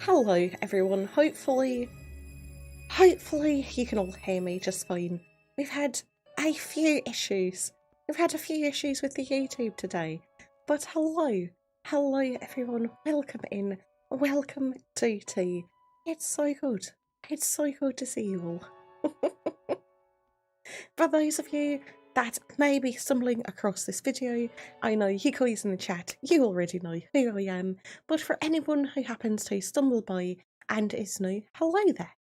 Hello everyone. Hopefully you can all hear me just fine. We've had a few issues. We've had a few issues with the YouTube today. But hello everyone. Welcome in. Welcome to tea. It's so good. It's so good to see you all. For those of you that may be stumbling across this video, I know you guys in the chat, you already know who I am, but for anyone who happens to stumble by and is new, hello there.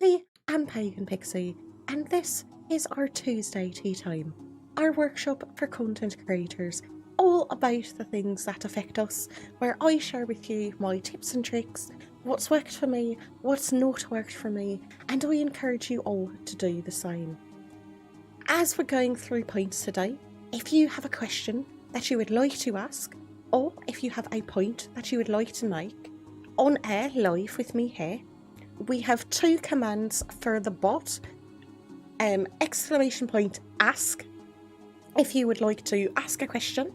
I am Paegan Pixie, and this is our Tuesday tea time, our workshop for content creators, all about the things that affect us, where I share with you my tips and tricks, what's worked for me, what's not worked for me, and I encourage you all to do the same. As we're going through points today, if you have a question that you would like to ask, or if you have a point that you would like to make, on air live with me here, we have two commands for the bot. Exclamation point ask, if you would like to ask a question,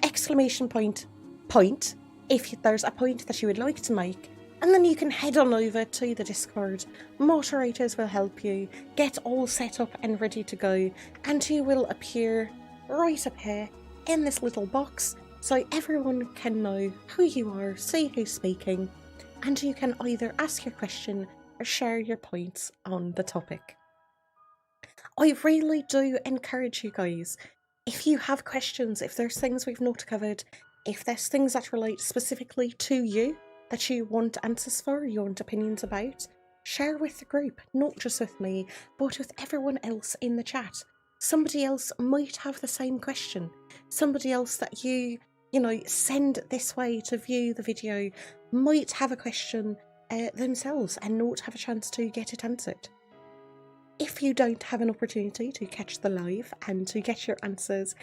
exclamation point point, if there's a point that you would like to make, and then you can head on over to the Discord. Moderators will help you get all set up and ready to go, and you will appear right up here in this little box so everyone can know who you are, see who's speaking, and you can either ask your question or share your points on the topic. I really do encourage you guys, if you have questions, if there's things we've not covered, if there's things that relate specifically to you, that you want answers for, you want opinions about, share with the group, not just with me, but with everyone else in the chat. Somebody else might have the same question. Somebody else that you send this way to view the video might have a question themselves and not have a chance to get it answered. If you don't have an opportunity to catch the live and to get your answers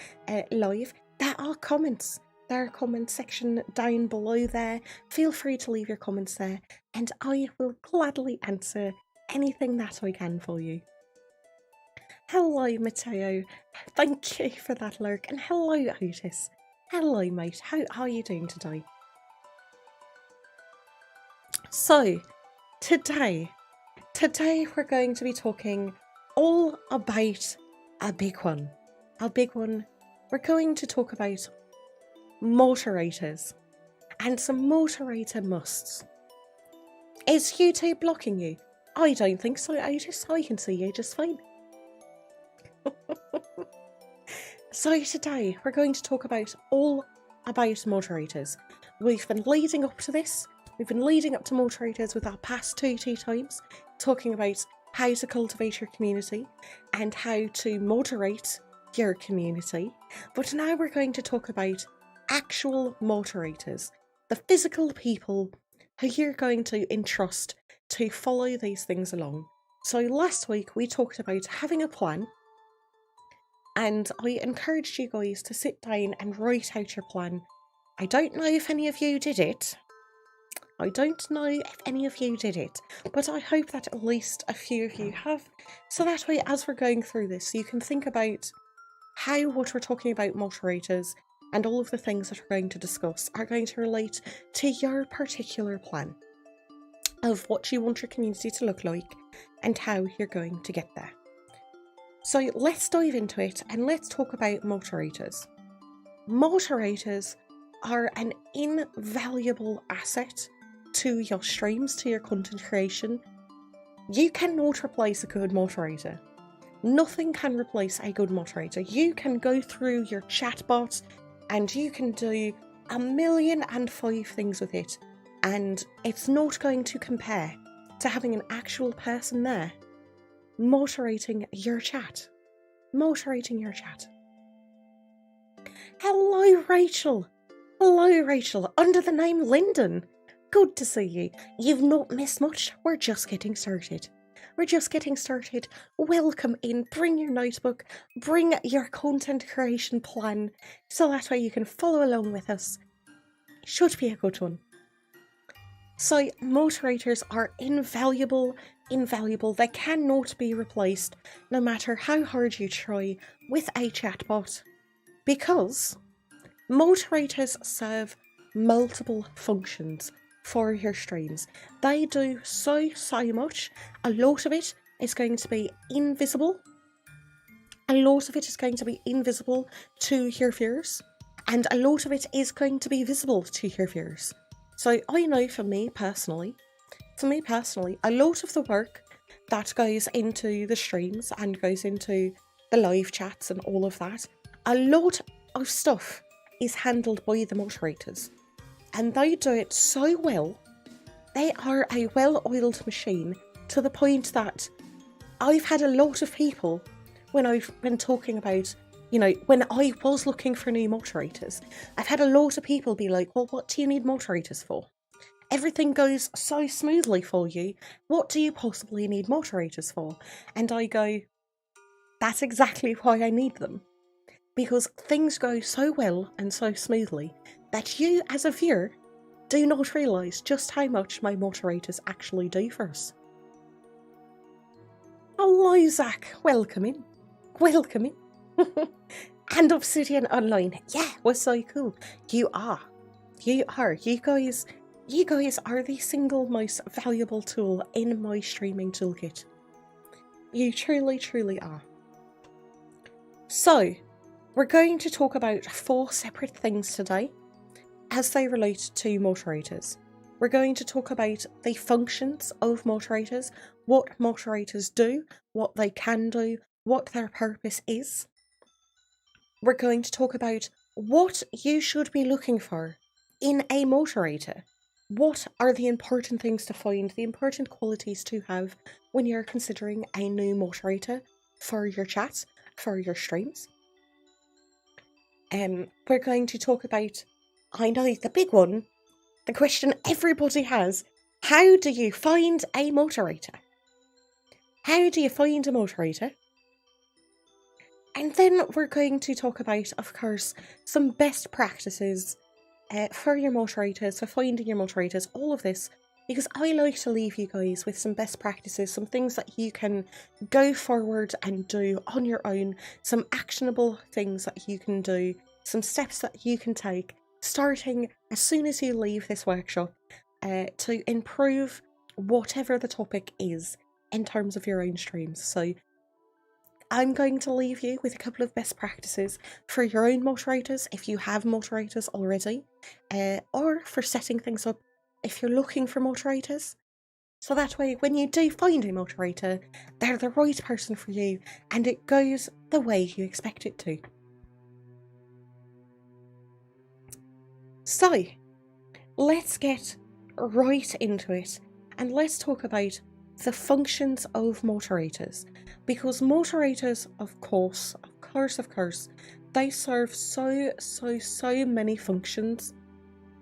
live, there are comments. There are comment section down below there. Feel free to leave your comments there, and I will gladly answer anything that I can for you. Hello, Matteo. Thank you for that lurk, and hello, Otis. Hello, mate. How are you doing today? So, today we're going to be talking all about a big one. We're going to talk about moderators and some moderator musts. Is YouTube blocking you? I don't think so, Otis. I can see you just fine. So today we're going to talk all about moderators. We've been leading up to this. We've been leading up to moderators with our past two tea times, talking about how to cultivate your community and how to moderate your community. But now we're going to talk about actual moderators, the physical people who you're going to entrust to follow these things along. So last week we talked about having a plan, and I encouraged you guys to sit down and write out your plan. I don't know if any of you did it. But I hope that at least a few of you have, so that way as we're going through this you can think about how what we're talking about moderators and all of the things that we're going to discuss are going to relate to your particular plan of what you want your community to look like and how you're going to get there. So let's dive into it and let's talk about moderators. Moderators are an invaluable asset to your streams, to your content creation. You cannot replace a good moderator. Nothing can replace a good moderator. You can go through your chatbot and you can do 1,000,005 things with it, and it's not going to compare to having an actual person there moderating your chat. Hello, Rachel. Under the name Lyndon. Good to see you. You've not missed much. We're just getting started. Welcome in. Bring your notebook. Bring your content creation plan, so that way you can follow along with us. It should be a good one. So moderators are invaluable. They cannot be replaced, no matter how hard you try, with a chatbot, because moderators serve multiple functions. for your streams. They do so much. A lot of it is going to be invisible. A lot of it is going to be invisible to your viewers, and a lot of it is going to be visible to your viewers. So I know for me personally, a lot of the work that goes into the streams and goes into the live chats and all of that, a lot of stuff is handled by the moderators. And they do it so well. They are a well-oiled machine to the point that I've had a lot of people, when I've been talking about, when I was looking for new moderators, I've had a lot of people be like, well, what do you need moderators for? Everything goes so smoothly for you. What do you possibly need moderators for? And I go, that's exactly why I need them. Because things go so well and so smoothly that you, as a viewer, do not realise just how much my moderators actually do for us. Hello, Zach. Welcome in. And Obsidian Online. Yeah, we're so cool. You are. You guys are the single most valuable tool in my streaming toolkit. You truly are. So, we're going to talk about 4 separate things today as they relate to moderators. We're going to talk about the functions of moderators, what moderators do, what they can do, what their purpose is. We're going to talk about what you should be looking for in a moderator. What are the important things to find, the important qualities to have when you're considering a new moderator for your chats, for your streams. We're going to talk about, I know, the big one, the question everybody has: how do you find a moderator? How do you find a moderator? And then we're going to talk about, of course, some best practices for your moderators, for finding your moderators, all of this, because I like to leave you guys with some best practices, some things that you can go forward and do on your own, some actionable things that you can do, some steps that you can take, starting as soon as you leave this workshop, to improve whatever the topic is in terms of your own streams. So I'm going to leave you with a couple of best practices for your own moderators, if you have moderators already, or for setting things up if you're looking for moderators. So that way, when you do find a moderator, they're the right person for you, and it goes the way you expect it to. So, let's get right into it, and let's talk about the functions of moderators, because moderators, of course, they serve so many functions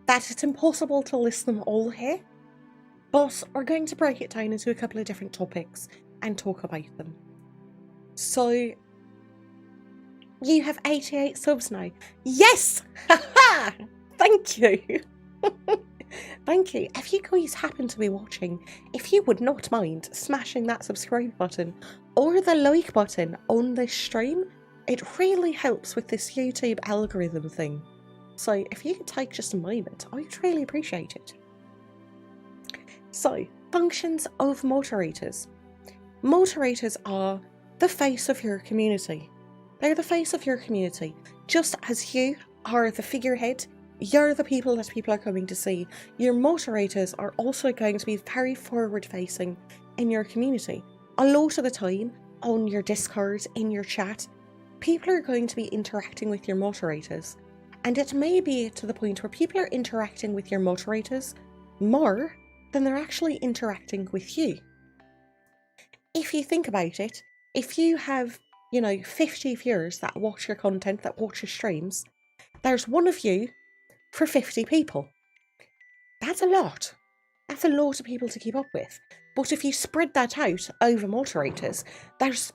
that it's impossible to list them all here, but we're going to break it down into a couple of different topics and talk about them. So, you have 88 subs now. Yes! Haha! Thank you! Thank you. If you guys happen to be watching, if you would not mind smashing that subscribe button or the like button on this stream, it really helps with this YouTube algorithm thing. So if you could take just a moment, I would really appreciate it. So, functions of moderators. Moderators are the face of your community. They're the face of your community. Just as you are the figurehead, you're the people that people are coming to see. Your moderators are also going to be very forward-facing in your community. A lot of the time, on your Discord, in your chat, people are going to be interacting with your moderators. And it may be to the point where people are interacting with your moderators more than they're actually interacting with you. If you think about it, if you have, 50 viewers that watch your content, that watch your streams, there's one of you for 50 people. That's a lot. That's a lot of people to keep up with. But if you spread that out over moderators, there's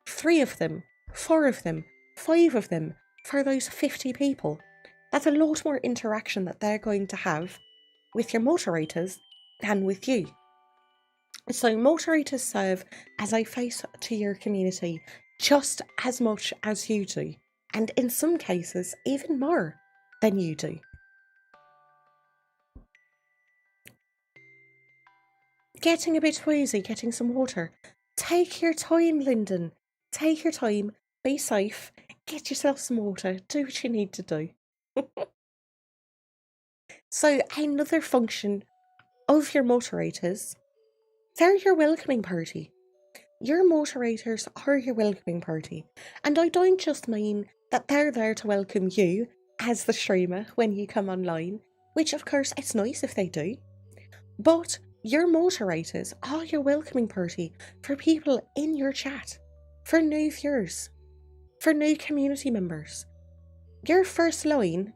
3 of them, 4 of them, 5 of them for those 50 people. That's a lot more interaction that they're going to have with your moderators than with you. So moderators serve as a face to your community just as much as you do, and in some cases even more than you do. getting a bit woozy, getting some water. Take your time, Lyndon. Take your time. Be safe. Get yourself some water. Do what you need to do. So, another function of your moderators, they're your welcoming party. Your moderators are your welcoming party. And I don't just mean that they're there to welcome you as the streamer when you come online, which of course it's nice if they do, but your moderators are your welcoming party for people in your chat, for new viewers, for new community members. Your first line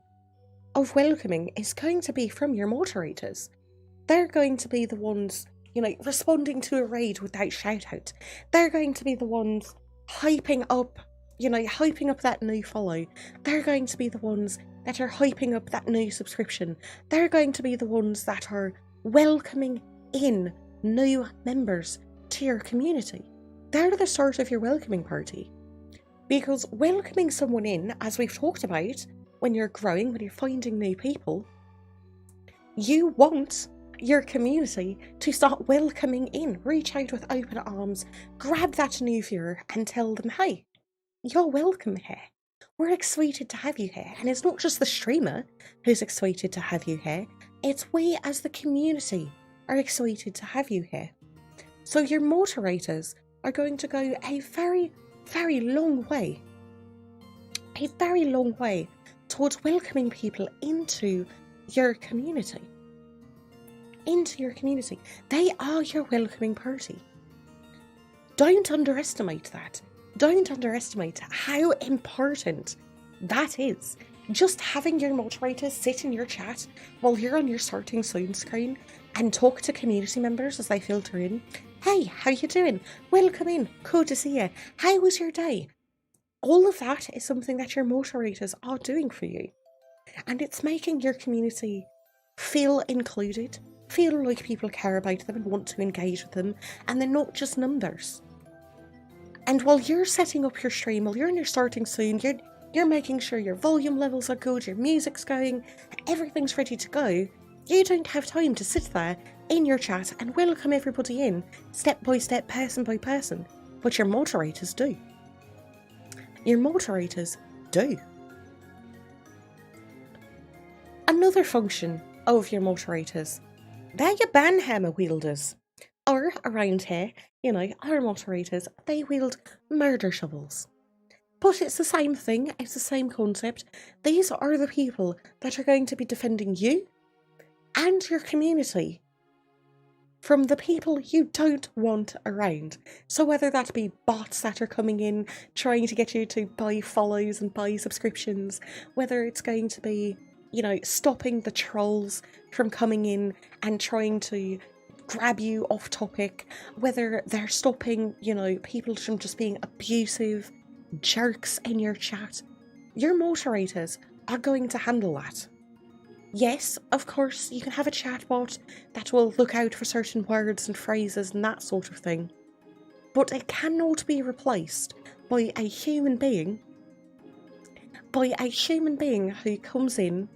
of welcoming is going to be from your moderators. They're going to be the ones, responding to a raid without shout out. They're going to be the ones hyping up that new follow. They're going to be the ones that are hyping up that new subscription. They're going to be the ones that are welcoming in new members to your community. They're the start of your welcoming party. Because welcoming someone in, as we've talked about, when you're growing, when you're finding new people, you want your community to start welcoming in. Reach out with open arms, grab that new viewer and tell them, hey, you're welcome here. We're excited to have you here. And it's not just the streamer who's excited to have you here, it's we as the community are excited to have you here. So your moderators are going to go a very, very long way. A very long way towards welcoming people into your community. They are your welcoming party. Don't underestimate that. Don't underestimate how important that is. Just having your moderators sit in your chat while you're on your starting soon screen and talk to community members as they filter in. Hey, how you doing? Welcome in. Good to see you. How was your day? All of that is something that your moderators are doing for you. And it's making your community feel included, feel like people care about them and want to engage with them, and they're not just numbers. And while you're setting up your stream, while you're in your starting soon, you're making sure your volume levels are good, your music's going, everything's ready to go, you don't have time to sit there in your chat and welcome everybody in, step by step, person by person. But your moderators do. Your moderators do. Another function of your moderators, they're your banhammer wielders. Or around here, our moderators, they wield murder shovels. But it's the same thing, it's the same concept. These are the people that are going to be defending you and your community from the people you don't want around. So whether that be bots that are coming in, trying to get you to buy follows and buy subscriptions, whether it's going to be, stopping the trolls from coming in and trying to grab you off topic, whether they're stopping, people from just being abusive jerks in your chat, your moderators are going to handle that. Yes, of course, you can have a chatbot that will look out for certain words and phrases and that sort of thing, but it cannot be replaced by a human being who comes in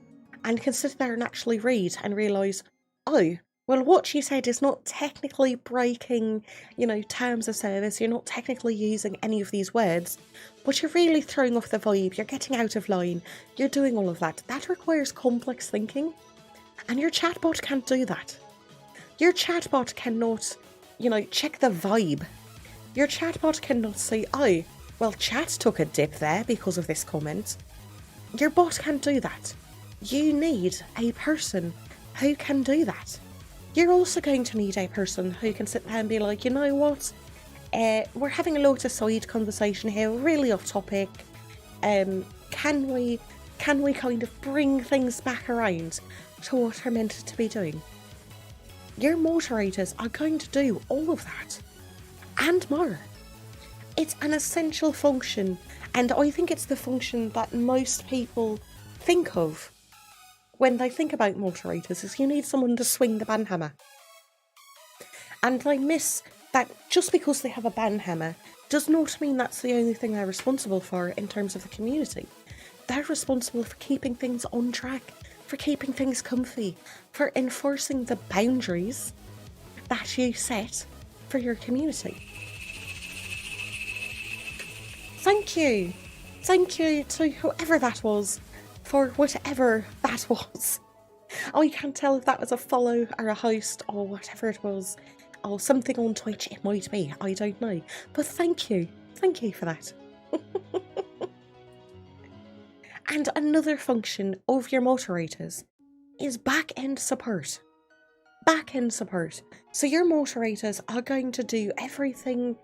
and can sit there and actually read and realise, oh, well, what she said is not technically breaking, terms of service, you're not technically using any of these words, but you're really throwing off the vibe, you're getting out of line, you're doing all of that. That requires complex thinking, and your chatbot can't do that. Your chatbot cannot, check the vibe. Your chatbot cannot say, oh, well, chat took a dip there because of this comment. Your bot can't do that. You need a person who can do that. You're also going to need a person who can sit there and be like, you know what, we're having a lot of side conversation here, really off topic, can we kind of bring things back around to what we're meant to be doing? Your moderators are going to do all of that, and more. It's an essential function, and I think it's the function that most people think of when they think about moderators, is you need someone to swing the banhammer. And they miss that just because they have a banhammer does not mean that's the only thing they're responsible for in terms of the community. They're responsible for keeping things on track, for keeping things comfy, for enforcing the boundaries that you set for your community. Thank you. Thank you to whoever that was for whatever that was. I can't tell if that was a follow or a host or whatever it was. Or something on Twitch it might be. I don't know. But thank you. Thank you for that. And another function of your moderators is back-end support. Back-end support. So your moderators are going to do everything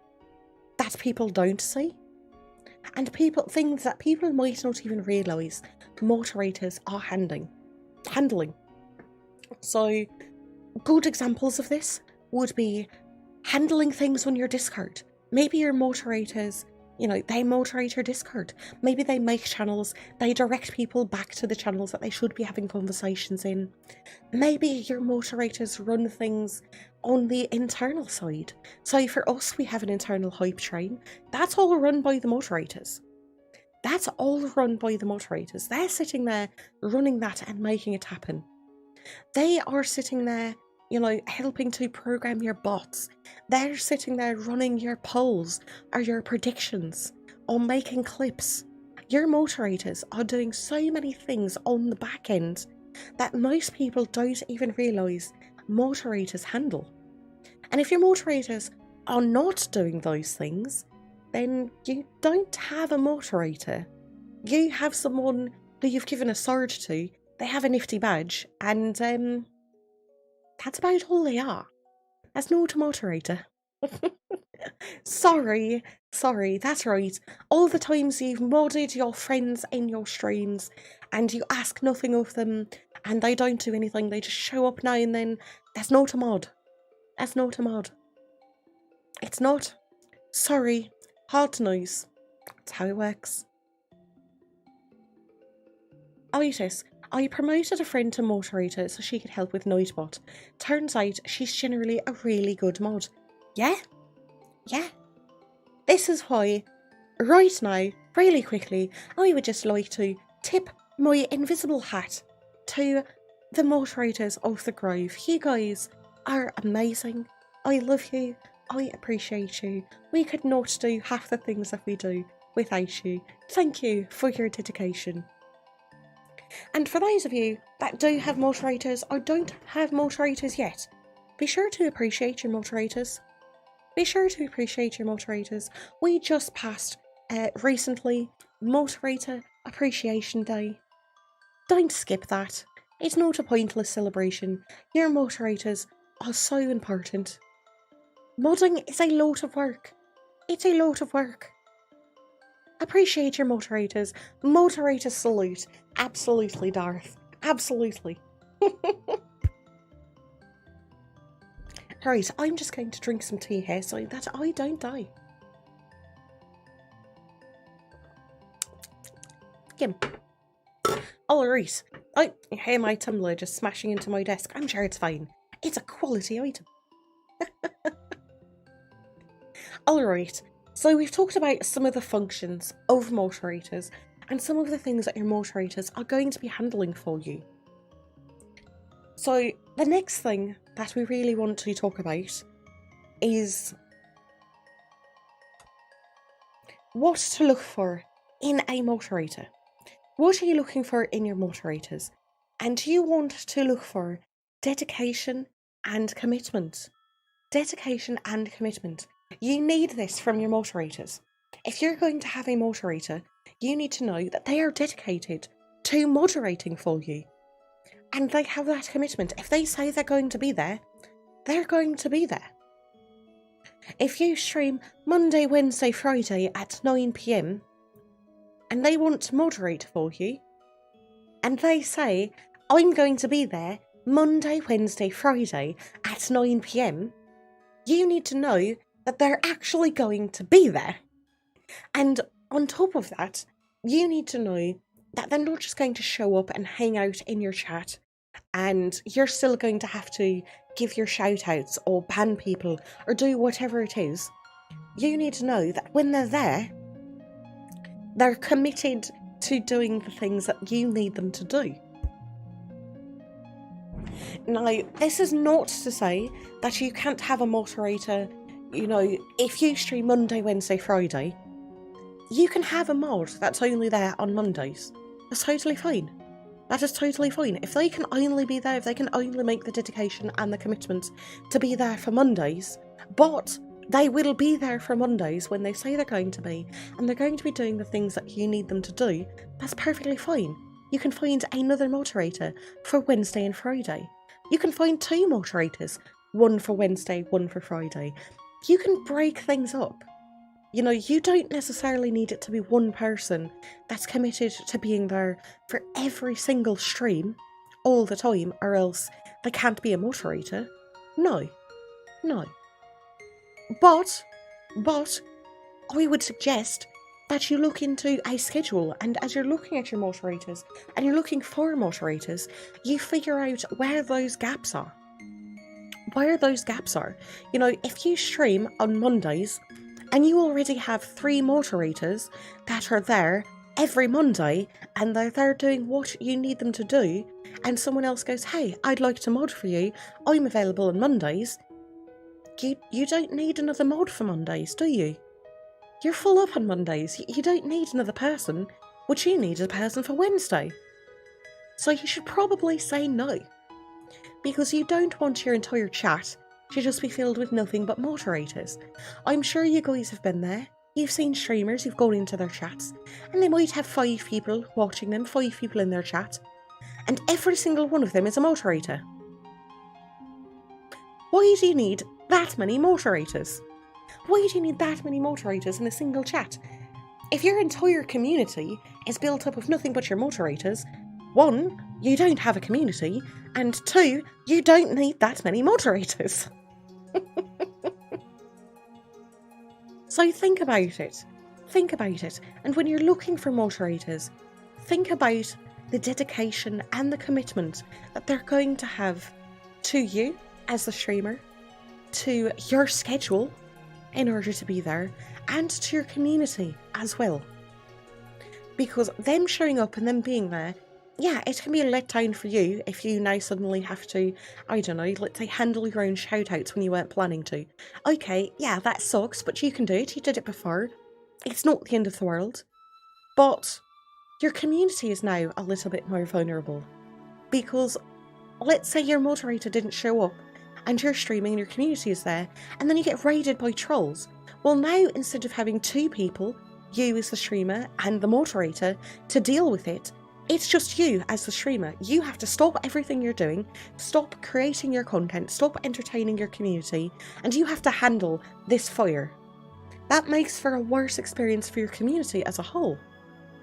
that people don't see. And things that people might not even realise moderators are handling. So, good examples of this would be handling things on your Discord. Maybe your moderators, they moderate your Discord. Maybe they make channels, they direct people back to the channels that they should be having conversations in. Maybe your moderators run things on the internal side. So for us, we have an internal hype train. That's all run by the moderators. That's all run by the moderators. They're sitting there running that and making it happen. They are sitting there, helping to program your bots. They're sitting there running your polls or your predictions or making clips. Your moderators are doing so many things on the back end that most people don't even realise moderators handle. And if your moderators are not doing those things, then you don't have a moderator. You have someone who you've given a sword to, they have a nifty badge, and that's about all they are. That's not a moderator. Sorry, that's right. All the times you've modded your friends in your streams and you ask nothing of them and they don't do anything, they just show up now and then, that's not a mod. That's not a mod. It's not. Sorry. Hard news. That's how it works. Itis. I promoted a friend to moderator so she could help with Nightbot. Turns out she's generally a really good mod. Yeah? Yeah. This is why, right now, really quickly, I would just like to tip my invisible hat to the moderators of the Grove. You guys are amazing. I love you. I appreciate you. We could not do half the things that we do without you. Thank you for your dedication. And for those of you that do have moderators or don't have moderators yet, be sure to appreciate your moderators. Be sure to appreciate your moderators. We just passed recently Moderator Appreciation Day. Don't skip that. It's not a pointless celebration. Your moderators are so important. Modding is a lot of work. It's a lot of work. Appreciate your moderators. Moderator salute. Absolutely, Darth. Absolutely. Right, I'm just going to drink some tea here so that I don't die. Kim. Alright. I hear my tumbler just smashing into my desk. I'm sure it's fine. It's a quality item. Alright, so we've talked about some of the functions of moderators and some of the things that your moderators are going to be handling for you. So the next thing that we really want to talk about is what to look for in a moderator. What are you looking for in your moderators? And you want to look for dedication and commitment. Dedication and commitment. You need this from your moderators. If you're going to have a moderator, you need to know that they are dedicated to moderating for you. And they have that commitment. If they say they're going to be there, they're going to be there. If you stream Monday, Wednesday, Friday at 9 PM and they want to moderate for you, and they say, I'm going to be there Monday, Wednesday, Friday at 9 PM, you need to know that they're actually going to be there. And on top of that, you need to know that they're not just going to show up and hang out in your chat and you're still going to have to give your shout outs or ban people or do whatever it is. You need to know that when they're there, they're committed to doing the things that you need them to do. Now, this is not to say that you can't have a moderator, you know, if you stream Monday, Wednesday, Friday, you can have a mod that's only there on Mondays. That's totally fine. That is totally fine. If they can only be there, if they can only make the dedication and the commitment to be there for Mondays, but they will be there for Mondays when they say they're going to be, and they're going to be doing the things that you need them to do, that's perfectly fine. You can find another moderator for Wednesday and Friday. You can find 2 moderators, one for Wednesday, one for Friday. You can break things up. You know, you don't necessarily need it to be one person that's committed to being there for every single stream all the time, or else they can't be a moderator. No. But I would suggest that you look into a schedule, and as you're looking at your moderators and you're looking for moderators, you figure out where those gaps are. You know, if you stream on Mondays and you already have 3 moderators that are there every Monday and they're there doing what you need them to do, and someone else goes, hey, I'd like to mod for you, I'm available on Mondays, you don't need another mod for Mondays, do you? You're full up on Mondays, you don't need another person. What you need is a person for Wednesday. So you should probably say no, because you don't want your entire chat to just be filled with nothing but moderators. I'm sure you guys have been there. You've seen streamers who've gone into their chats, and they might have 5 people watching them, 5 people in their chat, and every single one of them is a moderator. Why do you need that many moderators? Why do you need that many moderators in a single chat? If your entire community is built up of nothing but your moderators, 1, you don't have a community, and 2, you don't need that many moderators. So think about it, and when you're looking for moderators, think about the dedication and the commitment that they're going to have to you as the streamer, to your schedule in order to be there, and to your community as well. Because them showing up and them being there, yeah, it can be a letdown for you if you now suddenly have to, I don't know, let's say handle your own shoutouts when you weren't planning to. Okay, yeah, that sucks, but you can do it, you did it before. It's not the end of the world. But your community is now a little bit more vulnerable. Because let's say your moderator didn't show up, and you're streaming and your community is there, and then you get raided by trolls. Well, now instead of having 2 people, you as the streamer and the moderator, to deal with it, it's just you as the streamer. You have to stop everything you're doing, stop creating your content, stop entertaining your community, and you have to handle this fire. That makes for a worse experience for your community as a whole,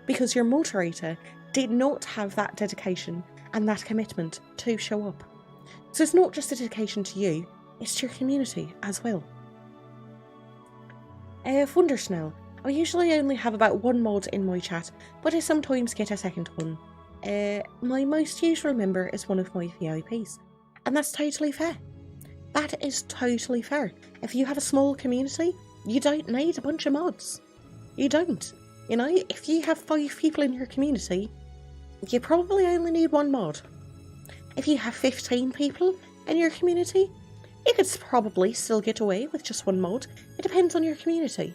because your moderator did not have that dedication and that commitment to show up. So it's not just a dedication to you, it's to your community as well. Wondersnell. I usually only have about 1 mod in my chat, but I sometimes get a second one. My most usual member is one of my VIPs, and that's totally fair. That is totally fair. If you have a small community, you don't need a bunch of mods. You don't. You know, if you have 5 people in your community, you probably only need 1 mod. If you have 15 people in your community, you could probably still get away with just 1 mod. It depends on your community.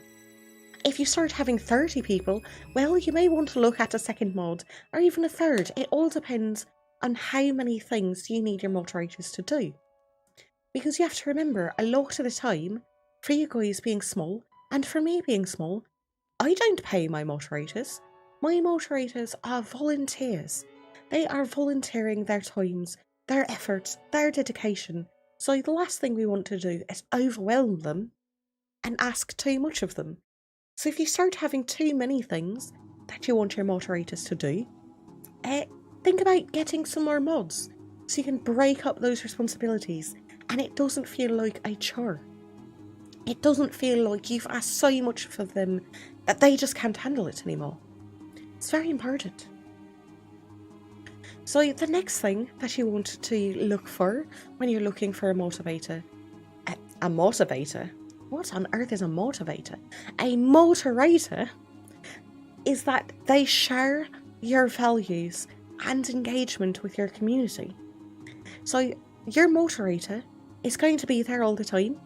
If you start having 30 people, well, you may want to look at a second mod, or even a third. It all depends on how many things you need your moderators to do. Because you have to remember, a lot of the time, for you guys being small, and for me being small, I don't pay my moderators. My moderators are volunteers. They are volunteering their times, their efforts, their dedication. So the last thing we want to do is overwhelm them and ask too much of them. So if you start having too many things that you want your moderators to do, think about getting some more mods so you can break up those responsibilities and it doesn't feel like a chore. It doesn't feel like you've asked so much of them that they just can't handle it anymore. It's very important. So the next thing that you want to look for when you're looking for a motivator, a motivator? What on earth is a motivator? A moderator is that they share your values and engagement with your community. So your moderator is going to be there all the time,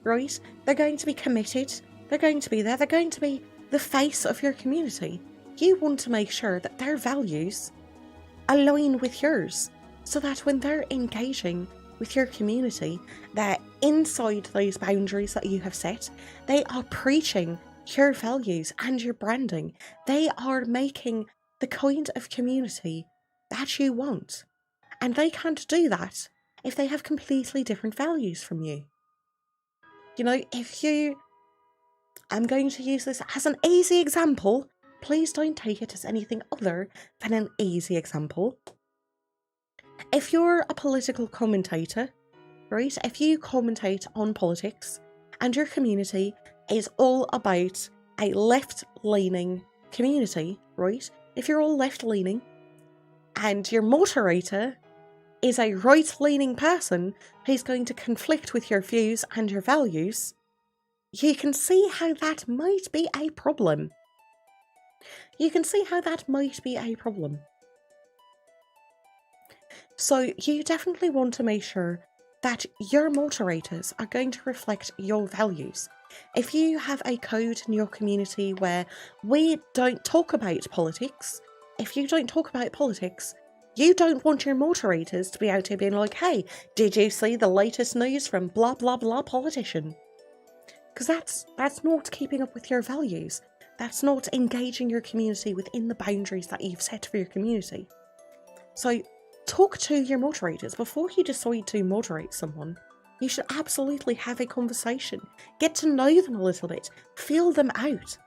right? They're going to be committed. They're going to be there. They're going to be the face of your community. You want to make sure that their values align with yours, so that when they're engaging with your community, that inside those boundaries that you have set, they are preaching your values and your branding. They are making the kind of community that you want. And they can't do that if they have completely different values from you. You know, I'm going to use this as an easy example. Please don't take it as anything other than an easy example. If you're a political commentator, right? If you commentate on politics and your community is all about a left-leaning community, right? If you're all left-leaning and your moderator is a right-leaning person who's going to conflict with your views and your values, you can see how that might be a problem. You can see how that might be a problem. So you definitely want to make sure that your moderators are going to reflect your values. If you have a code in your community where we don't talk about politics, if you don't talk about politics, you don't want your moderators to be out here being like, hey, did you see the latest news from blah blah blah politician? Because that's not keeping up with your values. That's not engaging your community within the boundaries that you've set for your community. So talk to your moderators. Before you decide to moderate someone, you should absolutely have a conversation. Get to know them a little bit. Feel them out.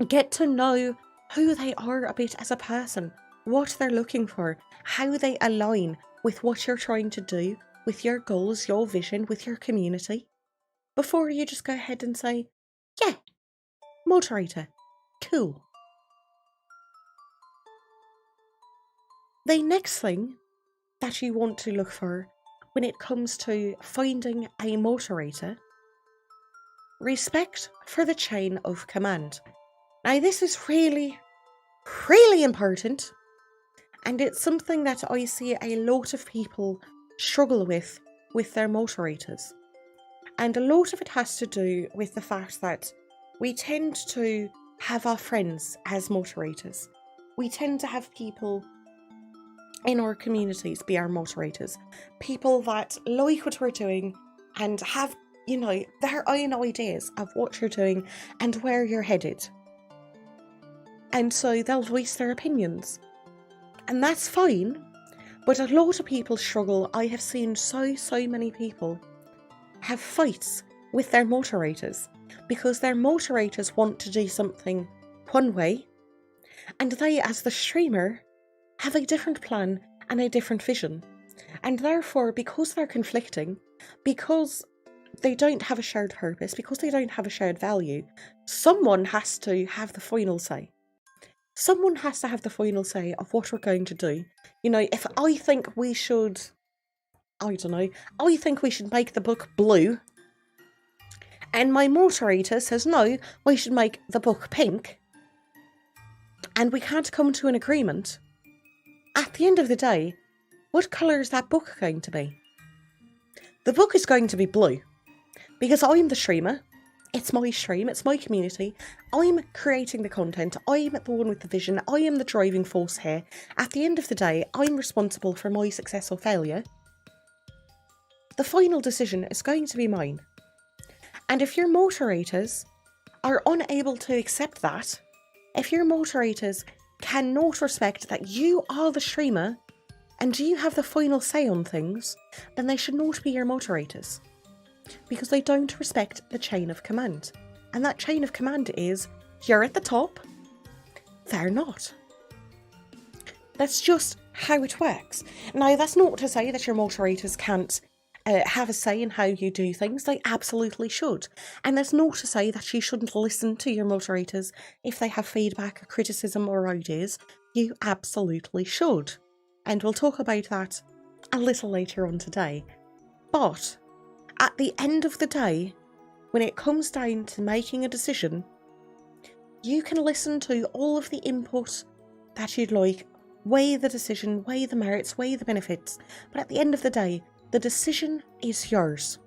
Get to know who they are a bit as a person, what they're looking for, how they align with what you're trying to do, with your goals, your vision, with your community, before you just go ahead and say, yeah, moderator, cool. The next thing that you want to look for when it comes to finding a moderator, respect for the chain of command. Now this is really, really important, and it's something that I see a lot of people struggle with their moderators. And a lot of it has to do with the fact that we tend to have our friends as moderators. We tend to have people in our communities be our moderators. People that like what we're doing and have, you know, their own ideas of what you're doing and where you're headed. And so they'll voice their opinions. And that's fine, but a lot of people struggle. I have seen so many people have fights with their moderators because their moderators want to do something one way, and they, as the streamer, have a different plan and a different vision. And therefore, because they're conflicting, because they don't have a shared purpose, because they don't have a shared value, someone has to have the final say. Someone has to have the final say of what we're going to do. You know, if I think we should, I don't know, I think we should make the book blue, and my moderator says no, we should make the book pink, and we can't come to an agreement, at the end of the day, what colour is that book going to be? The book is going to be blue, because I'm the streamer, it's my stream, it's my community, I'm creating the content, I'm the one with the vision, I am the driving force here. At the end of the day, I'm responsible for my success or failure. The final decision is going to be mine. And if your moderators are unable to accept that, if your moderators cannot respect that you are the streamer and you have the final say on things, then they should not be your moderators. Because they don't respect the chain of command. And that chain of command is, you're at the top, they're not. That's just how it works. Now, that's not to say that your moderators can't have a say in how you do things. They absolutely should. And that's not to say that you shouldn't listen to your moderators if they have feedback, criticism or ideas. You absolutely should. And we'll talk about that a little later on today. But at the end of the day, when it comes down to making a decision, you can listen to all of the input that you'd like weigh the decision, weigh the merits, weigh the benefits. But at the end of the day, the decision is yours.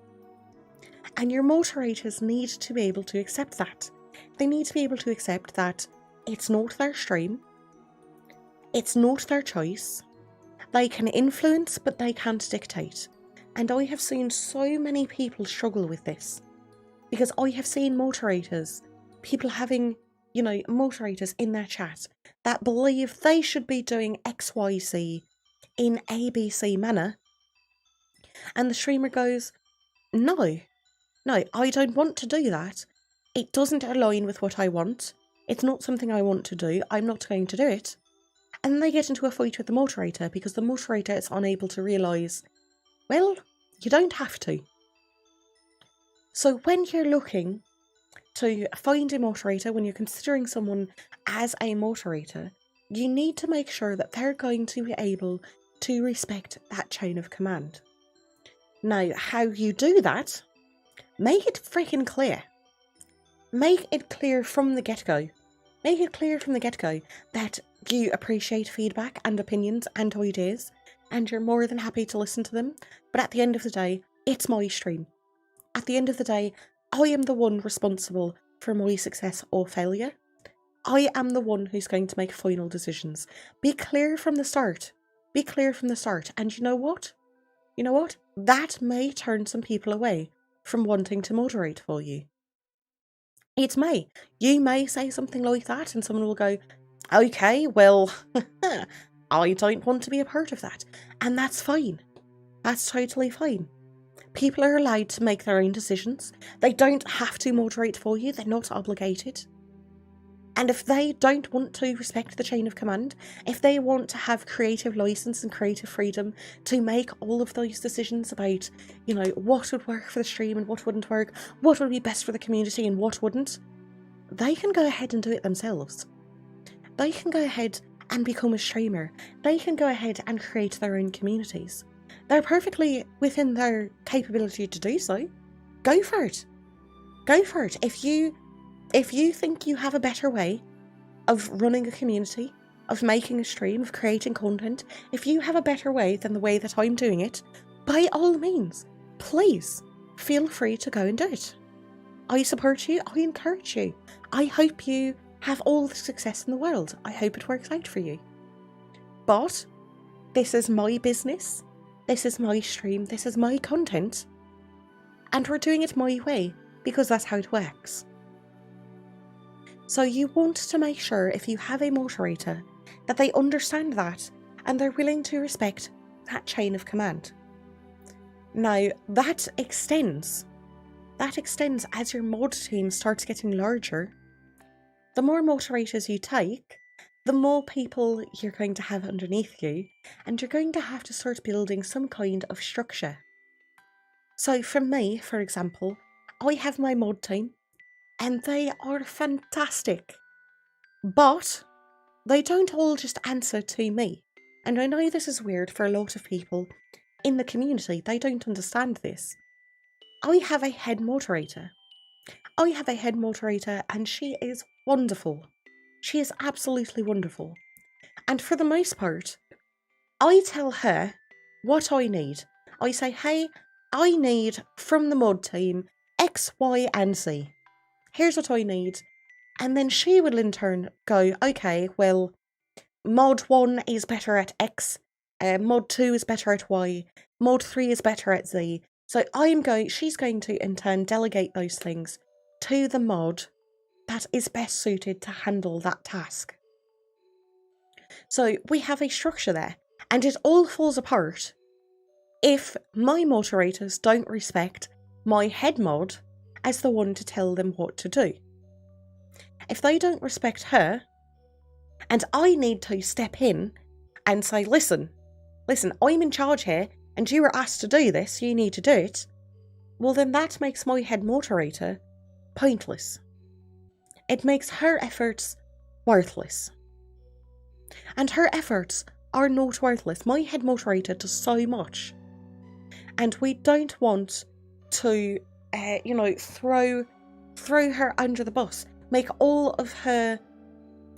And your moderators need to be able to accept that. They need to be able to accept that it's not their stream, it's not their choice. They can influence, but they can't dictate. And I have seen so many people struggle with this. Because I have seen moderators, people having, moderators in their chat that believe they should be doing XYZ in ABC manner. And the streamer goes, no, I don't want to do that. It doesn't align with what I want. It's not something I want to do. I'm not going to do it. And then they get into a fight with the moderator because the moderator is unable to realise, well, you don't have to. So when you're looking to find a moderator, when you're considering someone as a moderator, you need to make sure that they're going to be able to respect that chain of command. Now, how you do that, make it freaking clear. Make it clear from the get-go. Make it clear from the get-go that you appreciate feedback and opinions and ideas, and you're more than happy to listen to them. But at the end of the day, it's my stream. At the end of the day, I am the one responsible for my success or failure. I am the one who's going to make final decisions. Be clear from the start. Be clear from the start. And you know what? That may turn some people away from wanting to moderate for you. It may. You may say something like that and someone will go, okay, well, I don't want to be a part of that. And that's fine. That's totally fine. People are allowed to make their own decisions. They don't have to moderate for you. They're not obligated. And if they don't want to respect the chain of command, if they want to have creative license and creative freedom to make all of those decisions about, what would work for the stream and what wouldn't work, what would be best for the community and what wouldn't, they can go ahead and do it themselves. They can go ahead and become a streamer. They can go ahead and create their own communities. They're perfectly within their capability to do so. Go for it. Go for it. If you think you have a better way of running a community, of making a stream, of creating content, if you have a better way than the way that I'm doing it, by all means, please feel free to go and do it. I support you. I encourage you. I hope you have all the success in the world. I hope it works out for you. But this is my business. This is my stream. This is my content. And we're doing it my way because that's how it works. So you want to make sure, if you have a moderator, that they understand that and they're willing to respect that chain of command. Now, that extends as your mod team starts getting larger. The more moderators you take, the more people you're going to have underneath you, and you're going to have to start building some kind of structure. So for me, for example, I have my mod team, and they are fantastic. But they don't all just answer to me. And I know this is weird for a lot of people in the community. They don't understand this. I have a head moderator. And she is wonderful. She is absolutely wonderful. And for the most part, I tell her what I need. I say, hey, I need from the mod team X, Y, and Z. Here's what I need. And then she will in turn go, okay, well, mod 1 is better at X, mod 2 is better at Y, mod 3 is better at Z. So she's going to in turn delegate those things to the mod that is best suited to handle that task. So we have a structure there, and it all falls apart if my moderators don't respect my head mod as the one to tell them what to do. If they don't respect her, and I need to step in and say, listen, I'm in charge here, and you were asked to do this, you need to do it, well then that makes my head moderator pointless. It makes her efforts worthless. And her efforts are not worthless. My head moderator does so much. And we don't want to, throw her under the bus. Make all of her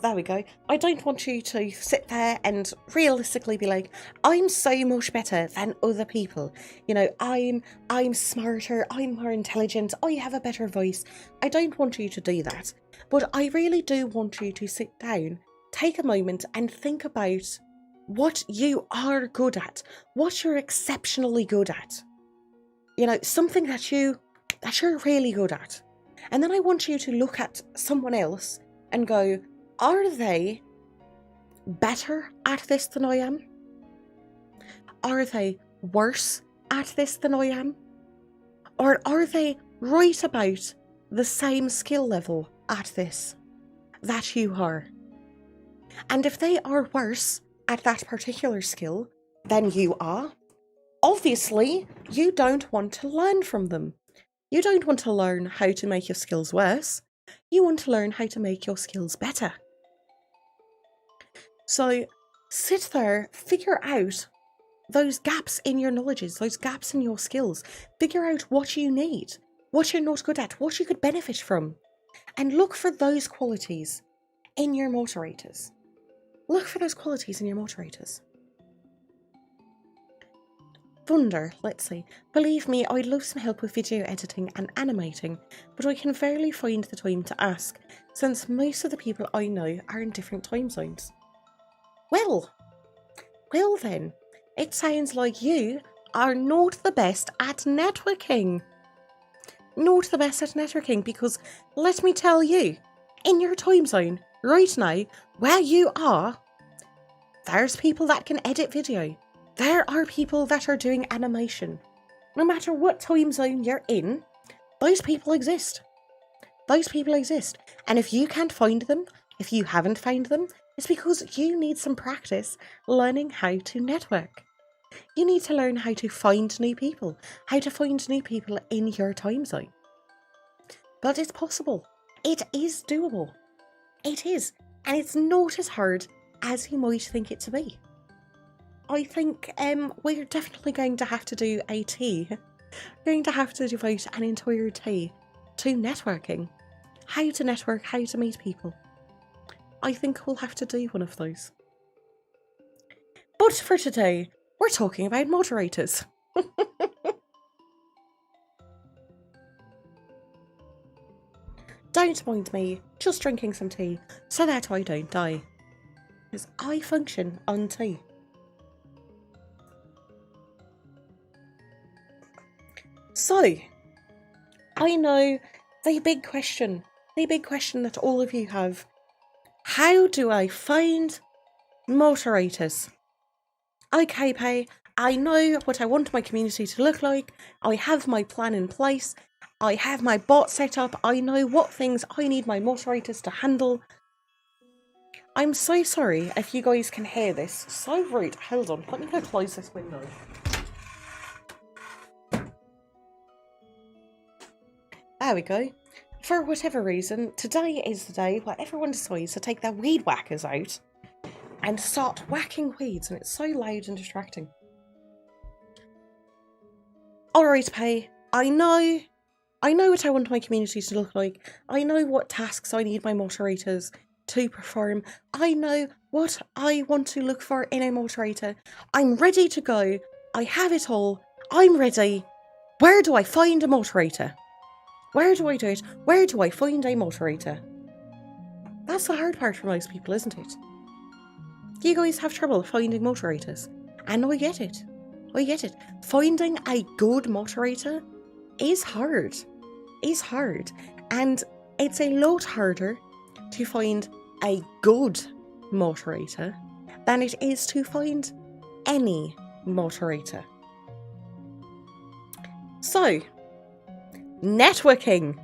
There we go. I don't want you to sit there and realistically be like, I'm so much better than other people. You know, I'm smarter, I'm more intelligent, I have a better voice. I don't want you to do that. But I really do want you to sit down, take a moment and think about what you are good at, what you're exceptionally good at. You know, something that you're really good at. And then I want you to look at someone else and go, are they better at this than I am? Are they worse at this than I am? Or are they right about the same skill level at this that you are? And if they are worse at that particular skill than you are, obviously you don't want to learn from them. You don't want to learn how to make your skills worse. You want to learn how to make your skills better. So sit there, figure out those gaps in your knowledges, those gaps in your skills. Figure out what you need, what you're not good at, what you could benefit from. And look for those qualities in your moderators. Look for those qualities in your moderators. Thunder, let's see. Believe me, I'd love some help with video editing and animating, but I can rarely find the time to ask, since most of the people I know are in different time zones. Well then, it sounds like you are not the best at networking. Not the best at networking, because let me tell you, in your time zone, right now, where you are, there's people that can edit video. There are people that are doing animation. No matter what time zone you're in, those people exist. Those people exist. And if you can't find them, if you haven't found them, it's because you need some practice learning how to network. You need to learn how to find new people, how to find new people in your time zone. But it's possible. It is doable. It is. And it's not as hard as you might think it to be. I think we're definitely going to have to do a tea. We're going to have to devote an entire tea to networking. How to network, how to meet people. I think we'll have to do one of those. But for today, we're talking about moderators. Don't mind me, just drinking some tea so that I don't die. Because I function on tea. So, I know the big question that all of you have. How do I find moderators? Okay, Pae, I know what I want my community to look like. I have my plan in place. I have my bot set up. I know what things I need my moderators to handle. I'm so sorry if you guys can hear this. So rude. Hold on, let me go close this window. There we go. For whatever reason, today is the day where everyone decides to take their weed whackers out and start whacking weeds, and it's so loud and distracting. Alright, Pae, I know what I want my community to look like. I know what tasks I need my moderators to perform. I know what I want to look for in a moderator. I'm ready to go. I have it all. I'm ready. Where do I find a moderator? Where do I do it? Where do I find a moderator? That's the hard part for most people, isn't it? You guys have trouble finding moderators. And I get it. I get it. Finding a good moderator is hard. Is hard. And it's a lot harder to find a good moderator than it is to find any moderator. So, networking,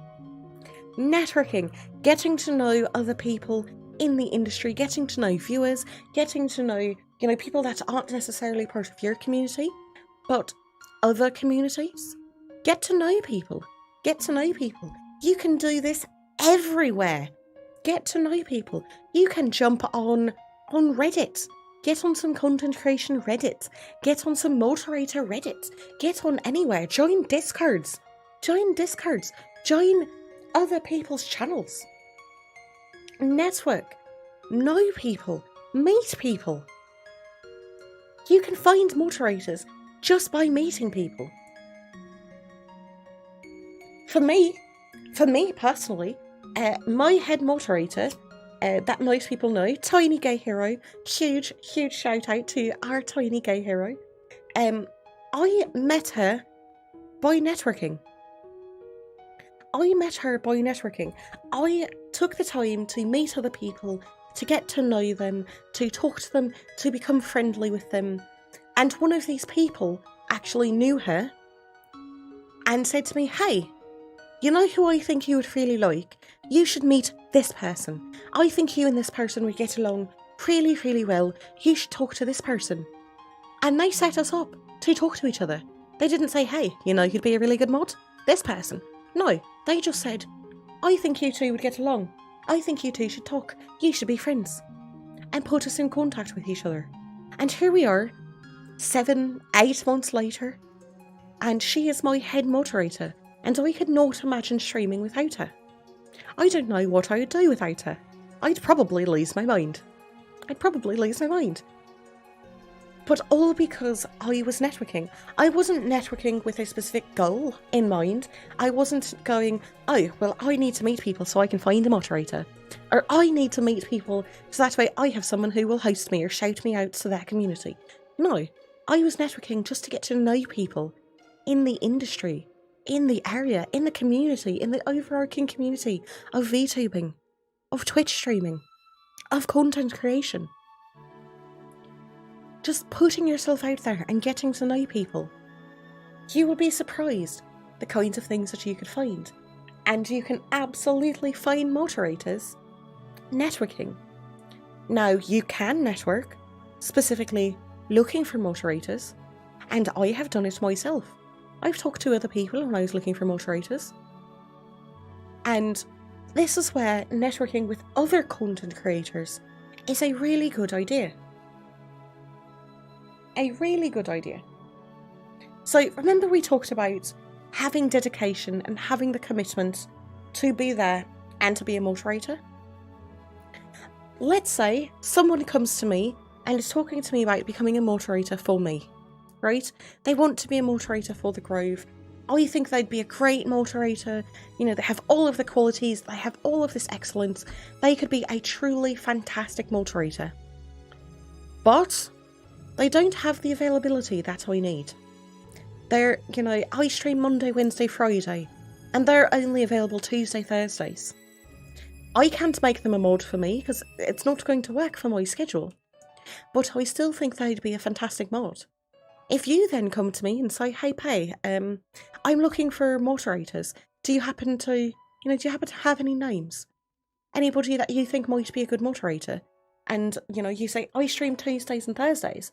getting to know other people in the industry, getting to know viewers, getting to know, people that aren't necessarily part of your community, but other communities. Get to know people. You can do this everywhere. Get to know people. You can jump on Reddit. Get on some content creation Reddit. Get on some moderator Reddit. Get on anywhere. Join Discords. Join other people's channels. Network. know people, meet people. You can find moderators just by meeting people. For me personally, my head moderator, that most people know, Tiny Gay Hero, huge shout out to our Tiny Gay Hero. I met her by networking. I took the time to meet other people, to get to know them, to talk to them, to become friendly with them. And one of these people actually knew her and said to me, hey, you know who I think you would really like? You should meet this person. I think you and this person would get along really, really well. You should talk to this person. And they set us up to talk to each other. They didn't say, hey, you know who'd be a really good mod? This person. No, they just said, I think you two would get along. I think you two should talk. You should be friends. And put us in contact with each other. And here we are, 7-8 months later. And she is my head moderator. And I could not imagine streaming without her. I don't know what I would do without her. I'd probably lose my mind. But all because I was networking. I wasn't networking with a specific goal in mind. I wasn't going, oh, well, I need to meet people so I can find a moderator. Or I need to meet people so that way I have someone who will host me or shout me out to their community. No, I was networking just to get to know people in the industry, in the area, in the community, in the overarching community of VTubing, of Twitch streaming, of content creation. Just putting yourself out there and getting to know people. You will be surprised the kinds of things that you could find. And you can absolutely find moderators networking. Now, you can network, specifically looking for moderators, and I have done it myself. I've talked to other people when I was looking for moderators. And this is where networking with other content creators is a really good idea. So remember we talked about having dedication and having the commitment to be there and to be a moderator? Let's say someone comes to me and is talking to me about becoming a moderator for me, right? They want to be a moderator for the Grove. I think they'd be a great moderator. You know, they have all of the qualities, they have all of this excellence. They could be a truly fantastic moderator. But they don't have the availability that I need. They're, you know, I stream Monday, Wednesday, Friday, and they're only available Tuesday, Thursdays. I can't make them a mod for me because it's not going to work for my schedule. But I still think they'd be a fantastic mod. If you then come to me and say, hey, Pay, I'm looking for moderators. Do you happen to have any names? Anybody that you think might be a good moderator? And, you know, you say, I stream Tuesdays and Thursdays.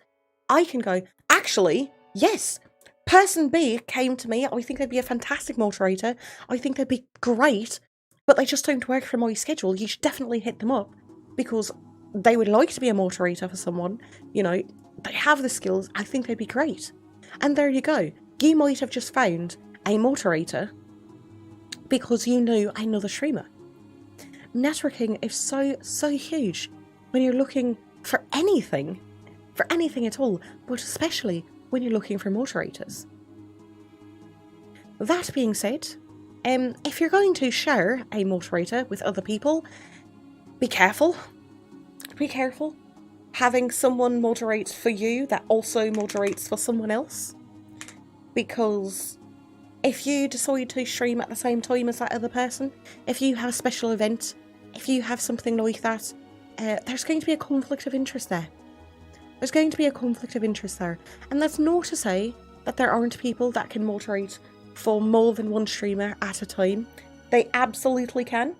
I can go, actually, yes, person B came to me. I think they'd be a fantastic moderator. I think they'd be great, but they just don't work for my schedule. You should definitely hit them up because they would like to be a moderator for someone. You know, they have the skills. I think they'd be great. And there you go. You might have just found a moderator because you knew another streamer. Networking is so huge when you're looking for anything at all, but especially when you're looking for moderators. That being said, if you're going to share a moderator with other people, be careful. Be careful. Having someone moderate for you that also moderates for someone else. Because if you decide to stream at the same time as that other person, if you have a special event, if you have something like that, there's going to be a conflict of interest there. And that's not to say that there aren't people that can moderate for more than one streamer at a time. They absolutely can.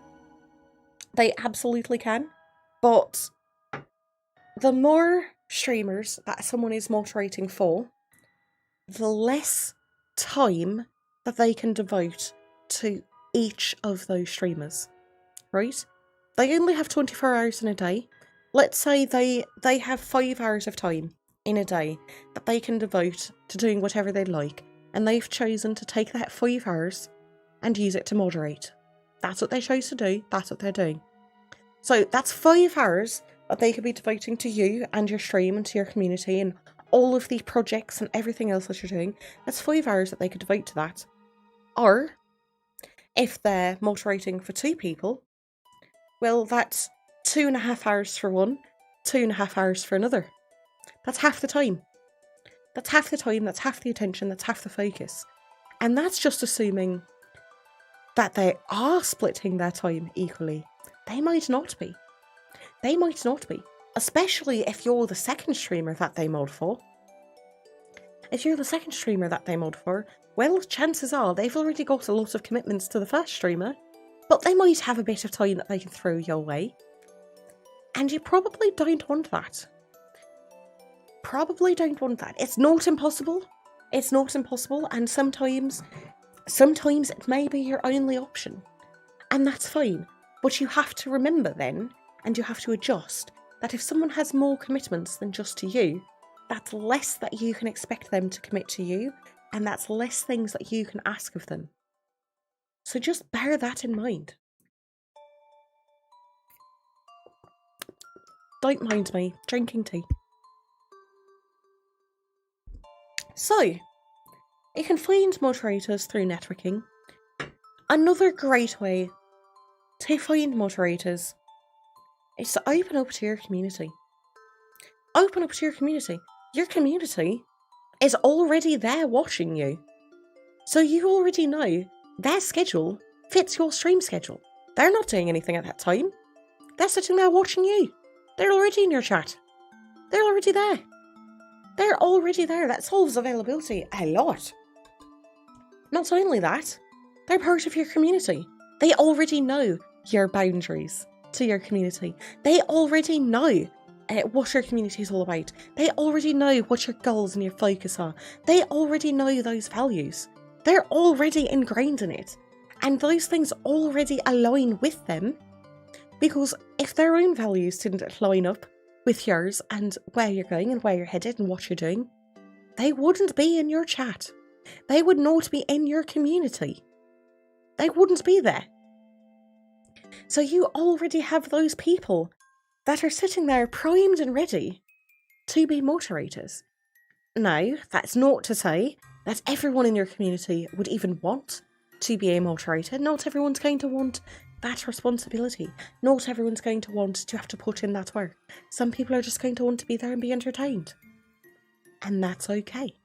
But the more streamers that someone is moderating for, the less time that they can devote to each of those streamers, right? They only have 24 hours in a day. Let's say they have 5 hours of time in a day that they can devote to doing whatever they like, and they've chosen to take that 5 hours and use it to moderate. That's what they chose to do, that's what they're doing. So that's 5 hours that they could be devoting to you and your stream and to your community and all of the projects and everything else that you're doing. That's 5 hours that they could devote to that. Or, if they're moderating for 2 people, well, that's 2.5 hours for one, 2.5 hours for another. That's half the time. That's half the time, that's half the attention, that's half the focus. And that's just assuming that they are splitting their time equally. They might not be. They might not be. Especially if you're the second streamer that they mod for. If you're the second streamer that they mod for, well, chances are they've already got a lot of commitments to the first streamer, but they might have a bit of time that they can throw your way. And you probably don't want that. Probably don't want that. It's not impossible. It's not impossible, and sometimes it may be your only option. And that's fine. But you have to remember then, and you have to adjust, that if someone has more commitments than just to you, that's less that you can expect them to commit to you, and that's less things that you can ask of them. So just bear that in mind. Don't mind me, drinking tea. So, you can find moderators through networking. Another great way to find moderators is to open up to your community. Open up to your community. Your community is already there watching you. So you already know their schedule fits your stream schedule. They're not doing anything at that time. They're sitting there watching you. They're already in your chat. They're already there. They're already there. That solves availability a lot. Not only that, they're part of your community. They already know your boundaries to your community. They already know what your community is all about. They already know what your goals and your focus are. They already know those values. They're already ingrained in it. And those things already align with them, because if their own values didn't line up with yours and where you're going and where you're headed and what you're doing, they wouldn't be in your chat. They would not be in your community. They wouldn't be there. So you already have those people that are sitting there primed and ready to be moderators. Now, that's not to say that everyone in your community would even want to be a moderator. Not everyone's going to want that responsibility. Not everyone's going to want to have to put in that work. Some people are just going to want to be there and be entertained. And that's okay.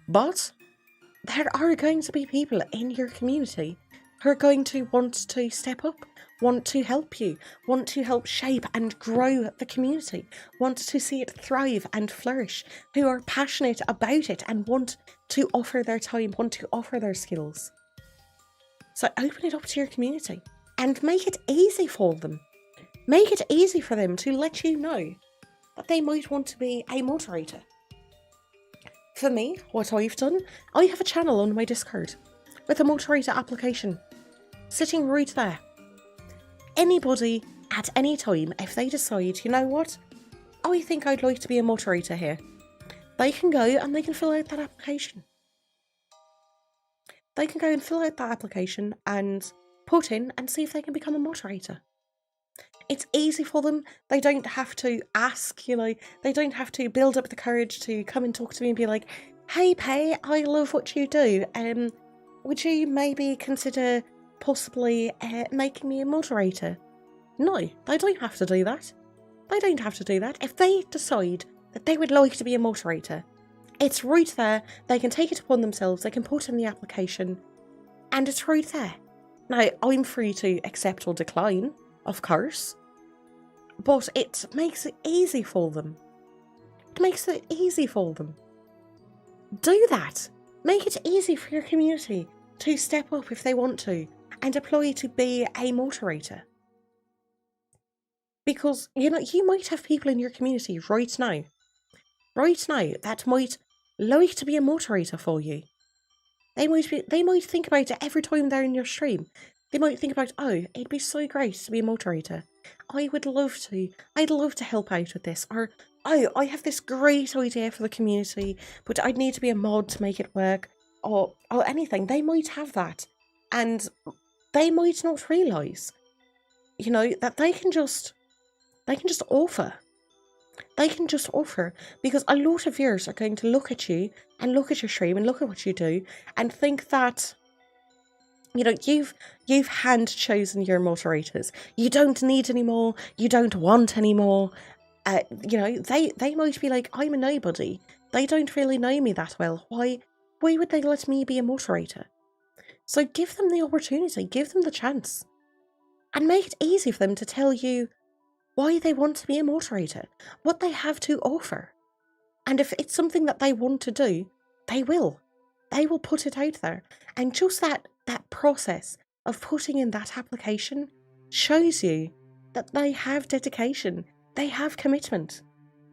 But there are going to be people in your community who are going to want to step up, want to help you, want to help shape and grow the community, want to see it thrive and flourish, who are passionate about it and want to offer their time, want to offer their skills. So open it up to your community and make it easy for them. Make it easy for them to let you know that they might want to be a moderator. For me, what I've done, I have a channel on my Discord with a moderator application sitting right there. Anybody at any time, if they decide, you know what, I think I'd like to be a moderator here, they can go and they can fill out that application. They can go and fill out that application and put in and see if they can become a moderator. It's easy for them. They don't have to ask, they don't have to build up the courage to come and talk to me and be like, hey, Pay, I love what you do. Would you maybe consider possibly making me a moderator? No, they don't have to do that. They don't have to do that. If they decide that they would like to be a moderator, it's right there. They can take it upon themselves. They can put in the application and it's right there. Now, I'm free to accept or decline, of course, but it makes it easy for them. It makes it easy for them. Do that. Make it easy for your community to step up if they want to and apply to be a moderator. Because, you might have people in your community right now that might like to be a moderator for you. They might think about it every time they're in your stream. They might think about, oh, it'd be so great to be a moderator. I'd love to help out with this. Or, oh, I have this great idea for the community, but I'd need to be a mod to make it work. Or anything. They might have that. And they might not realise you know, that they can just offer. They can just offer, because a lot of viewers are going to look at you and look at your stream and look at what you do and think that, you know, you've hand chosen your moderators. You don't need any more. You don't want any more. You know, they might be like, I'm a nobody. They don't really know me that well. Why would they let me be a moderator? So give them the opportunity, give them the chance, and make it easy for them to tell you why they want to be a moderator, what they have to offer. And if it's something that they want to do, they will. They will put it out there. And just that process of putting in that application shows you that they have dedication, they have commitment.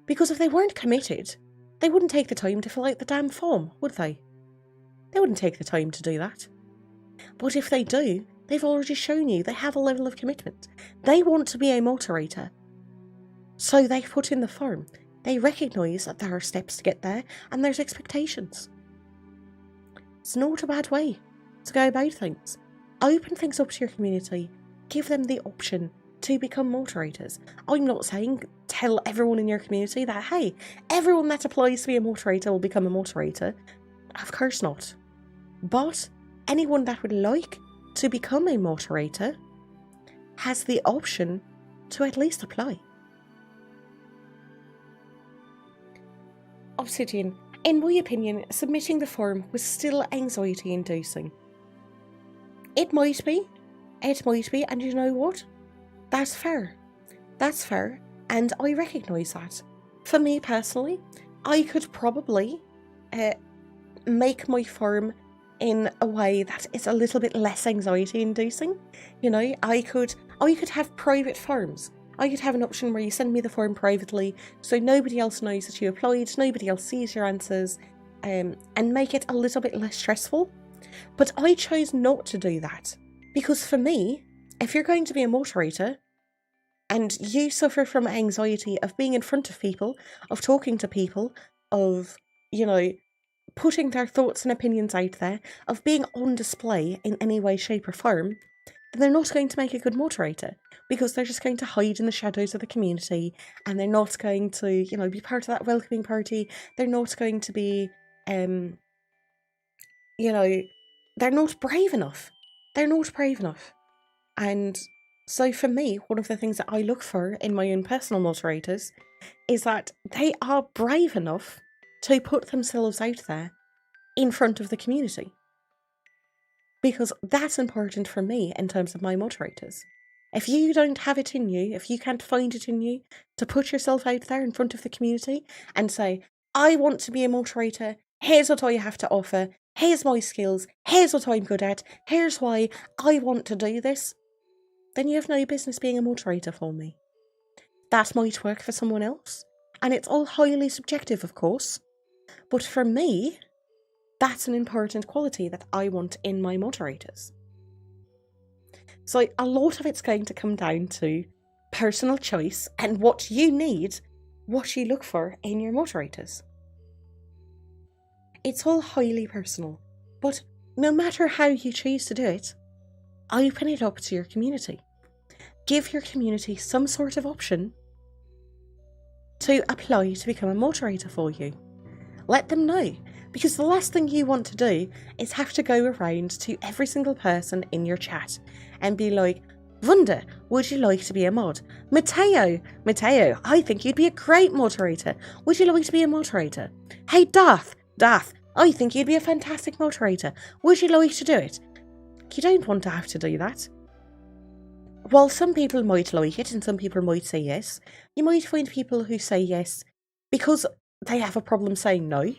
Because if they weren't committed, they wouldn't take the time to fill out the damn form, would they? They wouldn't take the time to do that. But if they do, they've already shown you they have a level of commitment. They want to be a moderator. So they put in the form. They recognise that there are steps to get there and there's expectations. It's not a bad way to go about things. Open things up to your community. Give them the option to become moderators. I'm not saying tell everyone in your community that, hey, everyone that applies to be a moderator will become a moderator. Of course not. But anyone that would like to become a moderator has the option to at least apply. Obsidian, in my opinion, submitting the form was still anxiety-inducing. It might be, and you know what? That's fair. That's fair, and I recognise that. For me personally, I could probably make my form in a way that is a little bit less anxiety-inducing. You know, I could have private forms. I could have an option where you send me the form privately, so nobody else knows that you applied, nobody else sees your answers, and make it a little bit less stressful. But I chose not to do that, because for me, if you're going to be a moderator, and you suffer from anxiety of being in front of people, of talking to people, of, you know, putting their thoughts and opinions out there, of being on display in any way, shape or form, then they're not going to make a good moderator, because they're just going to hide in the shadows of the community, and they're not going to, you know, be part of that welcoming party. They're not going to be, you know, they're not brave enough. They're not brave enough. And so for me, one of the things that I look for in my own personal moderators is that they are brave enough to put themselves out there in front of the community. Because that's important for me in terms of my moderators. If you don't have it in you, if you can't find it in you to put yourself out there in front of the community and say, I want to be a moderator, here's what I have to offer, here's my skills, here's what I'm good at, here's why I want to do this, then you have no business being a moderator for me. That might work for someone else, and it's all highly subjective, of course, but for me, that's an important quality that I want in my moderators. So a lot of it's going to come down to personal choice and what you need, what you look for in your moderators. It's all highly personal, but no matter how you choose to do it, open it up to your community. Give your community some sort of option to apply to become a moderator for you. Let them know, because the last thing you want to do is have to go around to every single person in your chat and be like, Wunda, would you like to be a mod? Mateo, I think you'd be a great moderator. Would you like to be a moderator? Hey, Darth, I think you'd be a fantastic moderator. Would you like to do it? You don't want to have to do that. While some people might like it and some people might say yes, you might find people who say yes because they have a problem saying no.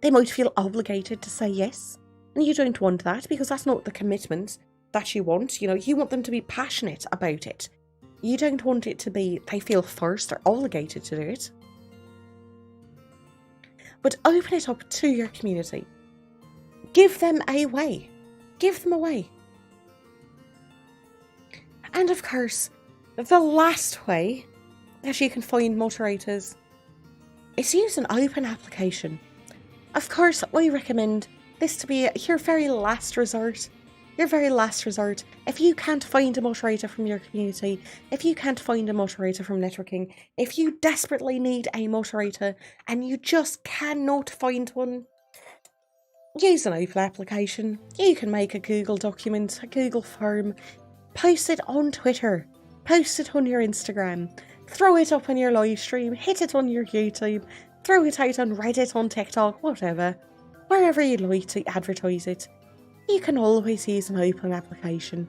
They might feel obligated to say yes, and you don't want that, because that's not the commitment that you want. You know, you want them to be passionate about it. You don't want it to be they feel forced or obligated to do it. But open it up to your community. Give them a way. Give them a way. And of course, the last way that you can find moderators is use an open application. Of course, I recommend this to be your very last resort. your very last resort. If you can't find a moderator from your community, if you can't find a moderator from networking, if you desperately need a moderator and you just cannot find one, use an open application. You can make a Google document, a Google form, post it on Twitter, post it on your Instagram, throw it up on your live stream, hit it on your YouTube, throw it out on Reddit, on TikTok, whatever. Wherever you'd like to advertise it. You can always use an open application.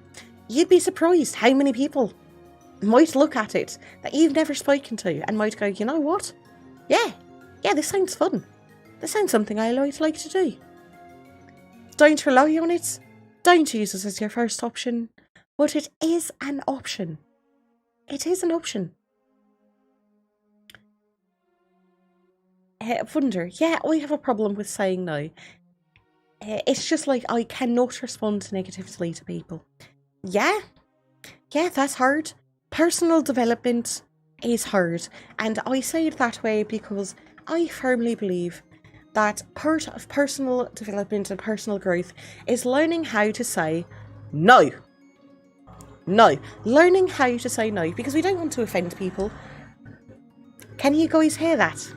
You'd be surprised how many people might look at it that you've never spoken to and might go, you know what? Yeah, this sounds fun. This sounds something I might like to do. Don't rely on it. Don't use it as your first option. But it is an option. It is an option. Wonder, yeah, I have a problem with saying no. It's just like I cannot respond negatively to people. Yeah, that's hard. Personal development is hard, and I say it that way because I firmly believe that part of personal development and personal growth is learning how to say no. No, learning how to say no, because we don't want to offend people. Can you guys hear that?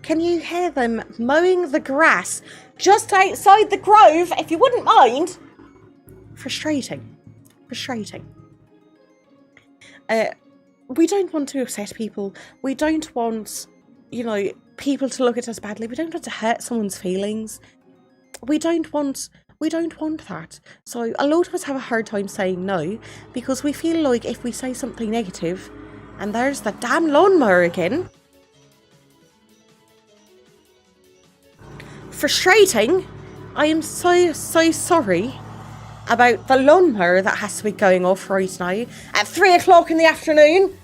Can you hear them mowing the grass just outside the grove, if you wouldn't mind? Frustrating. We don't want to upset people. We don't want, people to look at us badly. We don't want to hurt someone's feelings. We don't want that. So a lot of us have a hard time saying no, because we feel like if we say something negative, and there's the damn lawnmower again. Frustrating. I am so sorry about the lawnmower that has to be going off right now at 3 o'clock in the afternoon.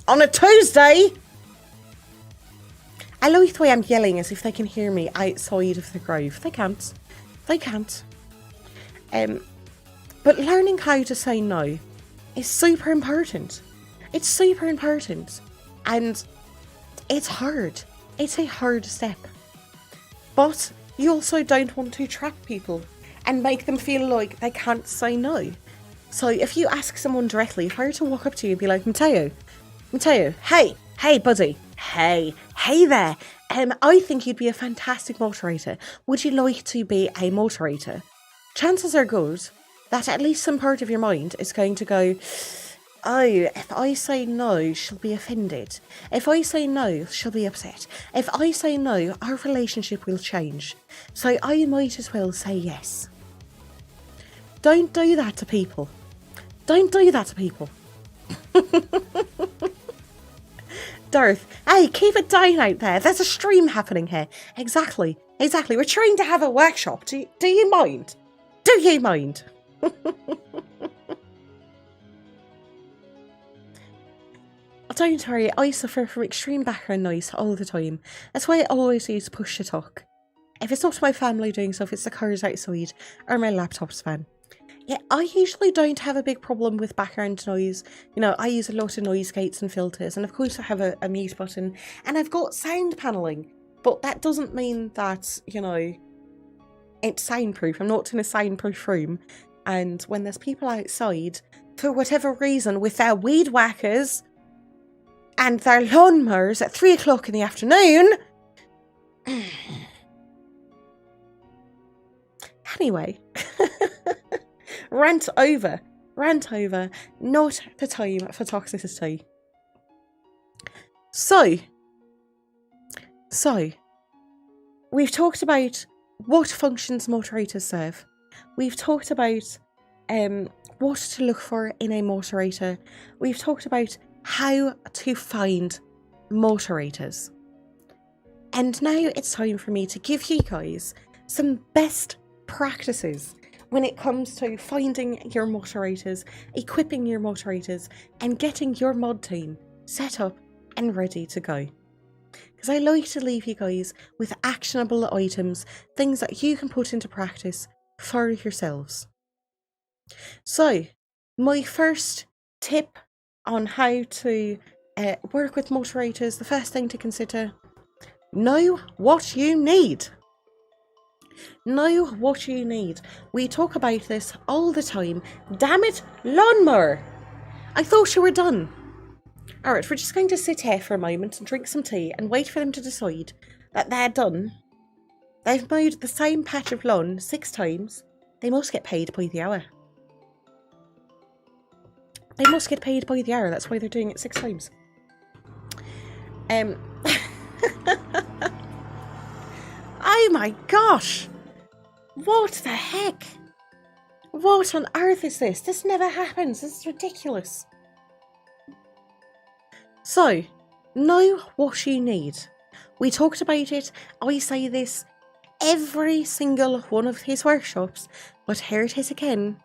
On a Tuesday. I like the way I'm yelling as if they can hear me outside of the grove. They can't. But learning how to say no is super important. It's super important. And it's hard. It's a hard step. But you also don't want to trap people and make them feel like they can't say no. So if you ask someone directly, if I were to walk up to you and be like, Mateo, hey buddy, hey there, I think you'd be a fantastic moderator. Would you like to be a moderator? Chances are good that at least some part of your mind is going to go, oh, if I say no, she'll be offended. If I say no, she'll be upset. If I say no, our relationship will change. So I might as well say yes. Don't do that to people. Don't do that to people. Darth, hey, keep it down out there. There's a stream happening here. Exactly. We're trying to have a workshop. Do you mind? Do you mind? Don't worry, I suffer from extreme background noise all the time. That's why I always use push to talk. If it's not my family doing stuff, it's the cars outside or my laptop's fan. Yeah, I usually don't have a big problem with background noise. I use a lot of noise gates and filters, and of course I have a mute button, and I've got sound paneling. But that doesn't mean that, it's soundproof. I'm not in a soundproof room. And when there's people outside, for whatever reason, with their weed whackers and their lawnmowers at 3 o'clock in the afternoon. Anyway. Rant over. Not the time for toxicity. So, we've talked about what functions moderators serve. We've talked about what to look for in a moderator. We've talked about how to find moderators. And now it's time for me to give you guys some best practices when it comes to finding your moderators, equipping your moderators, and getting your mod team set up and ready to go. Because I like to leave you guys with actionable items, things that you can put into practice for yourselves. So, my first tip on how to work with moderators, the first thing to consider, know what you need. Know what you need. We talk about this all the time. Damn it, lawnmower! I thought you were done. Alright, we're just going to sit here for a moment and drink some tea and wait for them to decide that they're done. They've mowed the same patch of lawn 6 times. They must get paid by the hour. They must get paid by the hour, that's why they're doing it 6 times. Oh my gosh! What the heck? What on earth is this? This never happens. This is ridiculous. So, know what you need. We talked about it. I say this every single one of his workshops, but here it is again.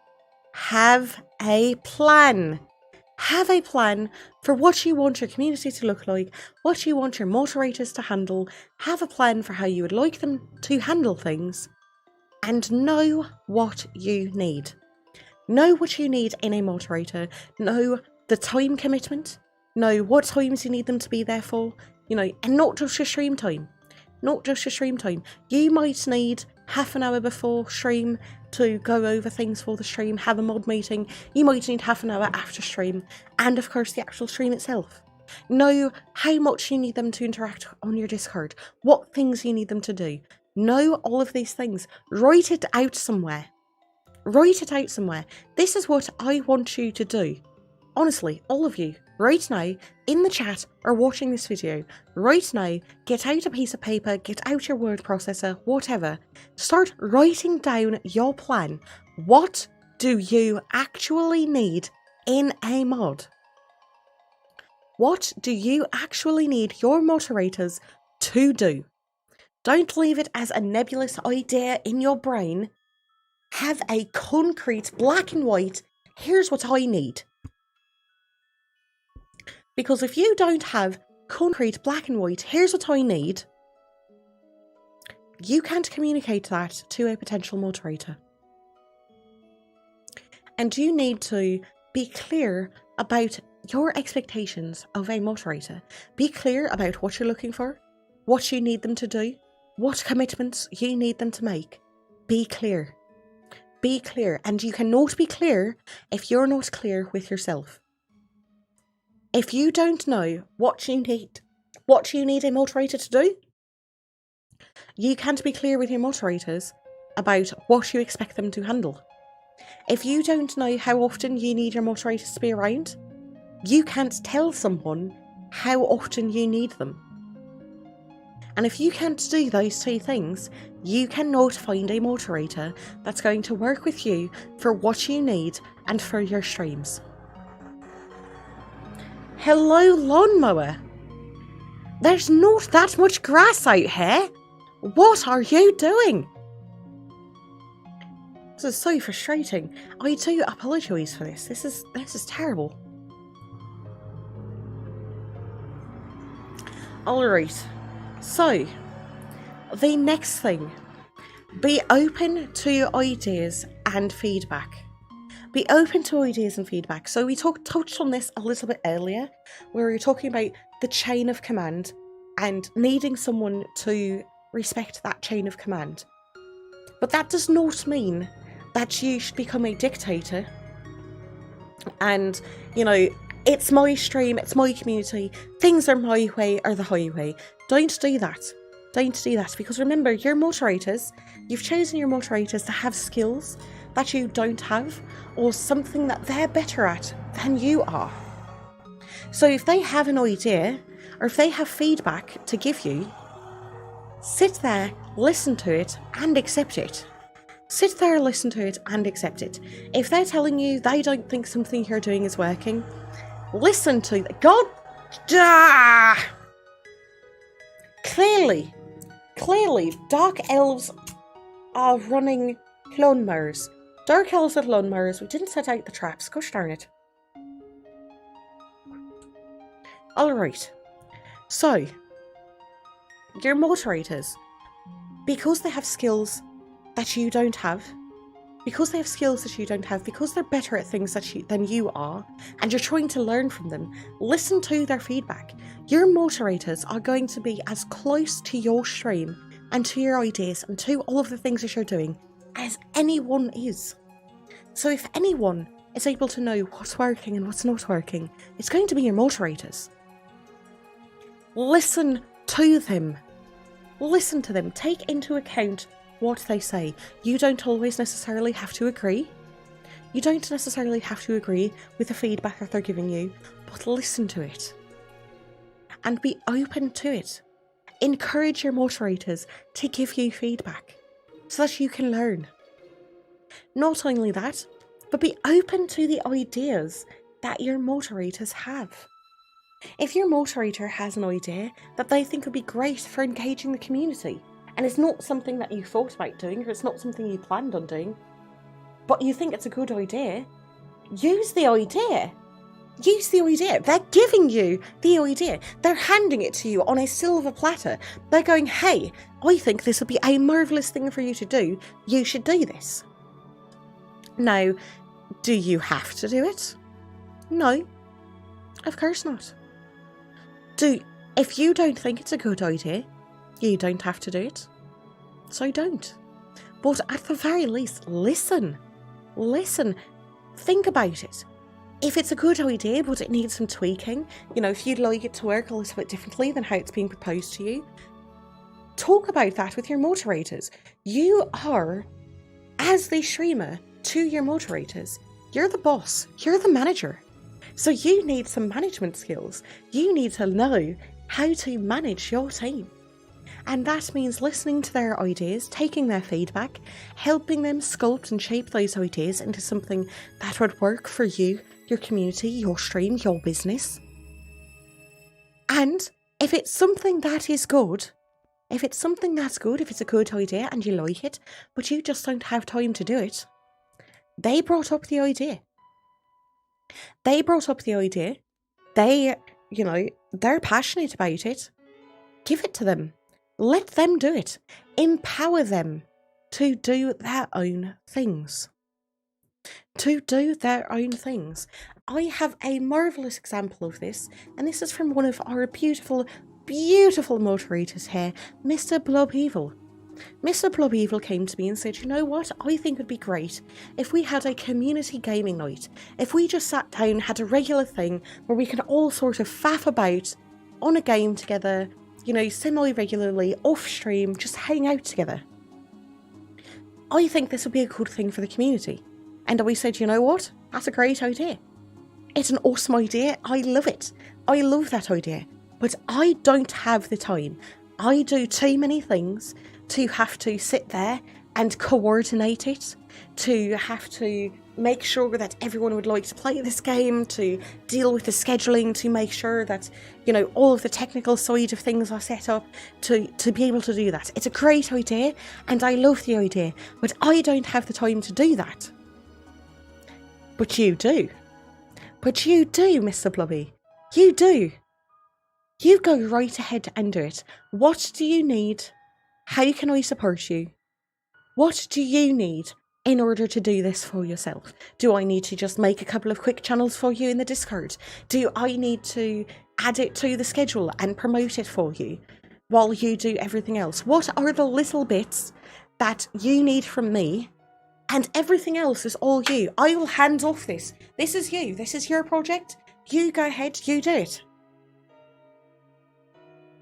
Have a plan. Have a plan for what you want your community to look like, what you want your moderators to handle. Have a plan for how you would like them to handle things, and know what you need. Know what you need in a moderator. Know the time commitment. Know what times you need them to be there for. You know, and not just your stream time. Not just your stream time. You might need half an hour before stream to go over things for the stream, have a mod meeting. You might need half an hour after stream, and of course the actual stream itself. Know how much you need them to interact on your Discord, what things you need them to do. Know all of these things. Write it out somewhere. Write it out somewhere. This is what I want you to do. Honestly, all of you, right now, in the chat or watching this video, right now, get out a piece of paper, get out your word processor, whatever. Start writing down your plan. What do you actually need in a mod? What do you actually need your moderators to do? Don't leave it as a nebulous idea in your brain. Have a concrete black and white, here's what I need. Because if you don't have concrete black and white, here's what I need, you can't communicate that to a potential moderator. And you need to be clear about your expectations of a moderator. Be clear about what you're looking for, what you need them to do, what commitments you need them to make. Be clear. Be clear. And you cannot be clear if you're not clear with yourself. If you don't know what you need a moderator to do, you can't be clear with your moderators about what you expect them to handle. If you don't know how often you need your moderators to be around, you can't tell someone how often you need them. And if you can't do those 2 things, you cannot find a moderator that's going to work with you for what you need and for your streams. Hello, lawnmower. There's not that much grass out here. What are you doing? This is so frustrating. I do apologise for this. This is terrible. Alright. So, the next thing. Be open to ideas and feedback. Be open to ideas and feedback. So we touched on this a little bit earlier, where we were talking about the chain of command and needing someone to respect that chain of command. But that does not mean that you should become a dictator and, you know, it's my stream, it's my community, things are my way or the highway. Don't do that. Don't do that, because remember, your moderators, you've chosen your moderators to have skills that you don't have, or something that they're better at than you are. So if they have an idea, or if they have feedback to give you, sit there, listen to it, and accept it. Sit there, listen to it, and accept it. If they're telling you they don't think something you're doing is working, listen to them. God! Clearly, dark elves are running lawnmowers. Dark elves with lawnmowers. We didn't set out the traps. Gosh darn it. Alright. So, your moderators, because they have skills that you don't have, because they're better at things than you are, and you're trying to learn from them, listen to their feedback. Your moderators are going to be as close to your stream and to your ideas and to all of the things that you're doing as anyone is. So if anyone is able to know what's working and what's not working, it's going to be your moderators. Listen to them. Listen to them. Take into account what they say. You don't always necessarily have to agree. You don't necessarily have to agree with the feedback that they're giving you, but listen to it. And be open to it. Encourage your moderators to give you feedback so that you can learn. Not only that, but be open to the ideas that your moderators have. If your moderator has an idea that they think would be great for engaging the community, and it's not something that you thought about doing, or it's not something you planned on doing, but you think it's a good idea, use the idea. Use the idea. They're giving you the idea. They're handing it to you on a silver platter. They're going, hey, I think this would be a marvellous thing for you to do. You should do this. Now, do you have to do it? No, of course not. If you don't think it's a good idea, you don't have to do it. So don't. But at the very least, listen. Listen. Think about it. If it's a good idea, but it needs some tweaking, if you'd like it to work a little bit differently than how it's being proposed to you, talk about that with your moderators. You are, as the streamer to your moderators, you're the boss, you're the manager. So you need some management skills. You need to know how to manage your team. And that means listening to their ideas, taking their feedback, helping them sculpt and shape those ideas into something that would work for you, your community, your stream, your business. And if it's something that is good, if it's something that's good, if it's a good idea and you like it, but you just don't have time to do it, they brought up the idea. They're passionate about it. Give it to them. Let them do it. Empower them to do their own things. I have a marvellous example of this, and this is from one of our beautiful, beautiful moderators here, Mr. Blobevil. Mr. Blobevil came to me and said, you know what, I think it would be great if we had a community gaming night. If we just sat down, had a regular thing where we could all sort of faff about on a game together, semi-regularly, off-stream, just hang out together. I think this would be a good thing for the community. And we said, you know what, that's a great idea. It's an awesome idea. I love it. I love that idea. But I don't have the time. I do too many things to have to sit there and coordinate it, to have to make sure that everyone would like to play this game, to deal with the scheduling, to make sure that, all of the technical side of things are set up to be able to do that. It's a great idea, and I love the idea, but I don't have the time to do that. But you do. Mr. Blobby. You do. You go right ahead and do it. What do you need? How can I support you? What do you need in order to do this for yourself? Do I need to just make a couple of quick channels for you in the Discord? Do I need to add it to the schedule and promote it for you while you do everything else? What are the little bits that you need from me? And everything else is all you. I will hand off this. This is you. This is your project. You go ahead, you do it.